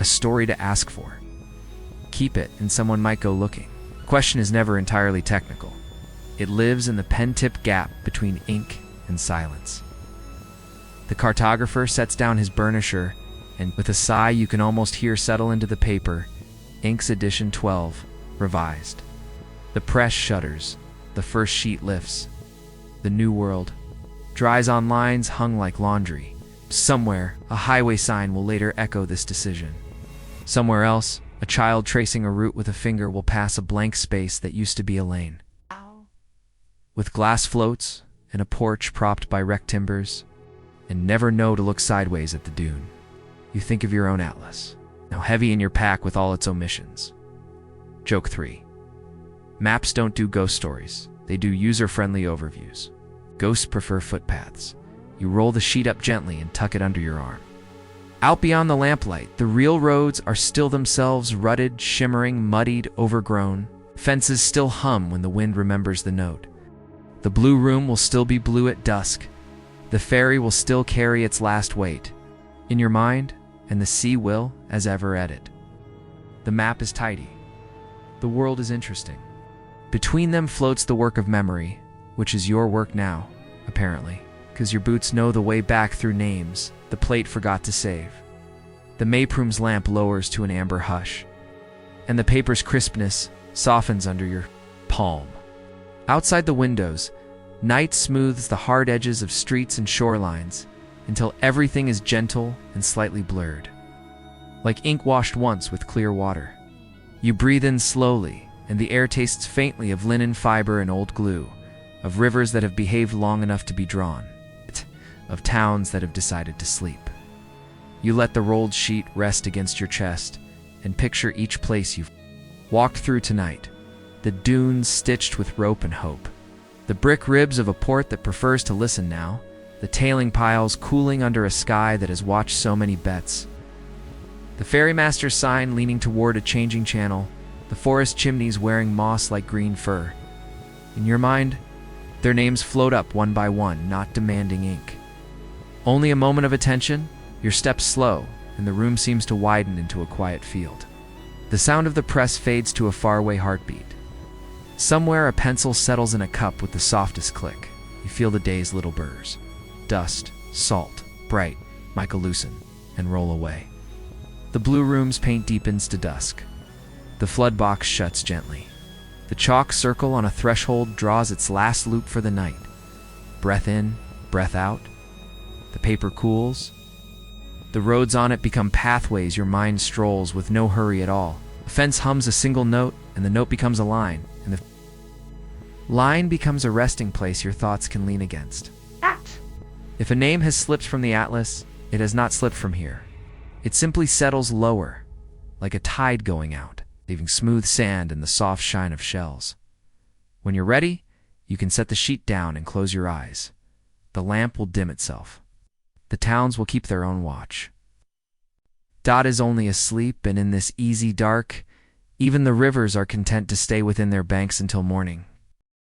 Speaker 1: a story to ask for. Keep it, and someone might go looking. The question is never entirely technical. It lives in the pen-tip gap between ink and silence. The cartographer sets down his burnisher, and with a sigh you can almost hear settle into the paper, Inks Edition 12, revised. The press shudders, the first sheet lifts. The new world dries on lines hung like laundry. Somewhere, a highway sign will later echo this decision. Somewhere else, a child tracing a route with a finger will pass a blank space that used to be a lane.
Speaker 2: Ow.
Speaker 1: With glass floats and a porch propped by wrecked timbers, and never know to look sideways at the dune. You think of your own atlas, now heavy in your pack with all its omissions. Joke 3. Maps don't do ghost stories, they do user-friendly overviews. Ghosts prefer footpaths. You roll the sheet up gently and tuck it under your arm. Out beyond the lamplight, the real roads are still themselves, rutted, shimmering, muddied, overgrown. Fences still hum when the wind remembers the note. The blue room will still be blue at dusk. The ferry will still carry its last weight in your mind, and the sea will, as ever, edit. The map is tidy. The world is interesting. Between them floats the work of memory, which is your work now, apparently, because your boots know the way back through names the plate forgot to save. The Mayproom's lamp lowers to an amber hush, and the paper's crispness softens under your palm. Outside the windows, night smooths the hard edges of streets and shorelines until everything is gentle and slightly blurred, like ink washed once with clear water. You breathe in slowly, and the air tastes faintly of linen fiber and old glue, of rivers that have behaved long enough to be drawn, of towns that have decided to sleep. You let the rolled sheet rest against your chest and picture each place you've walked through tonight, the dunes stitched with rope and hope, the brick ribs of a port that prefers to listen now, the tailing piles cooling under a sky that has watched so many bets, the ferrymaster's sign leaning toward a changing channel, the forest chimneys wearing moss like green fur. In your mind, their names float up one by one, not demanding ink. Only a moment of attention, your steps slow, and the room seems to widen into a quiet field. The sound of the press fades to a faraway heartbeat. Somewhere a pencil settles in a cup with the softest click. You feel the day's little burrs. Dust, salt, bright, Michael loosen, and roll away. The blue room's paint deepens to dusk. The flood box shuts gently. The chalk circle on a threshold draws its last loop for the night. Breath in, breath out. The paper cools. The roads on it become pathways your mind strolls with no hurry at all. A fence hums a single note, and the note becomes a line, and the line becomes a resting place your thoughts can lean against. If a name has slipped from the atlas, it has not slipped from here. It simply settles lower, like a tide going out, leaving smooth sand and the soft shine of shells. When you're ready, you can set the sheet down and close your eyes. The lamp will dim itself. The towns will keep their own watch. Dot is only asleep, and in this easy dark, even the rivers are content to stay within their banks until morning.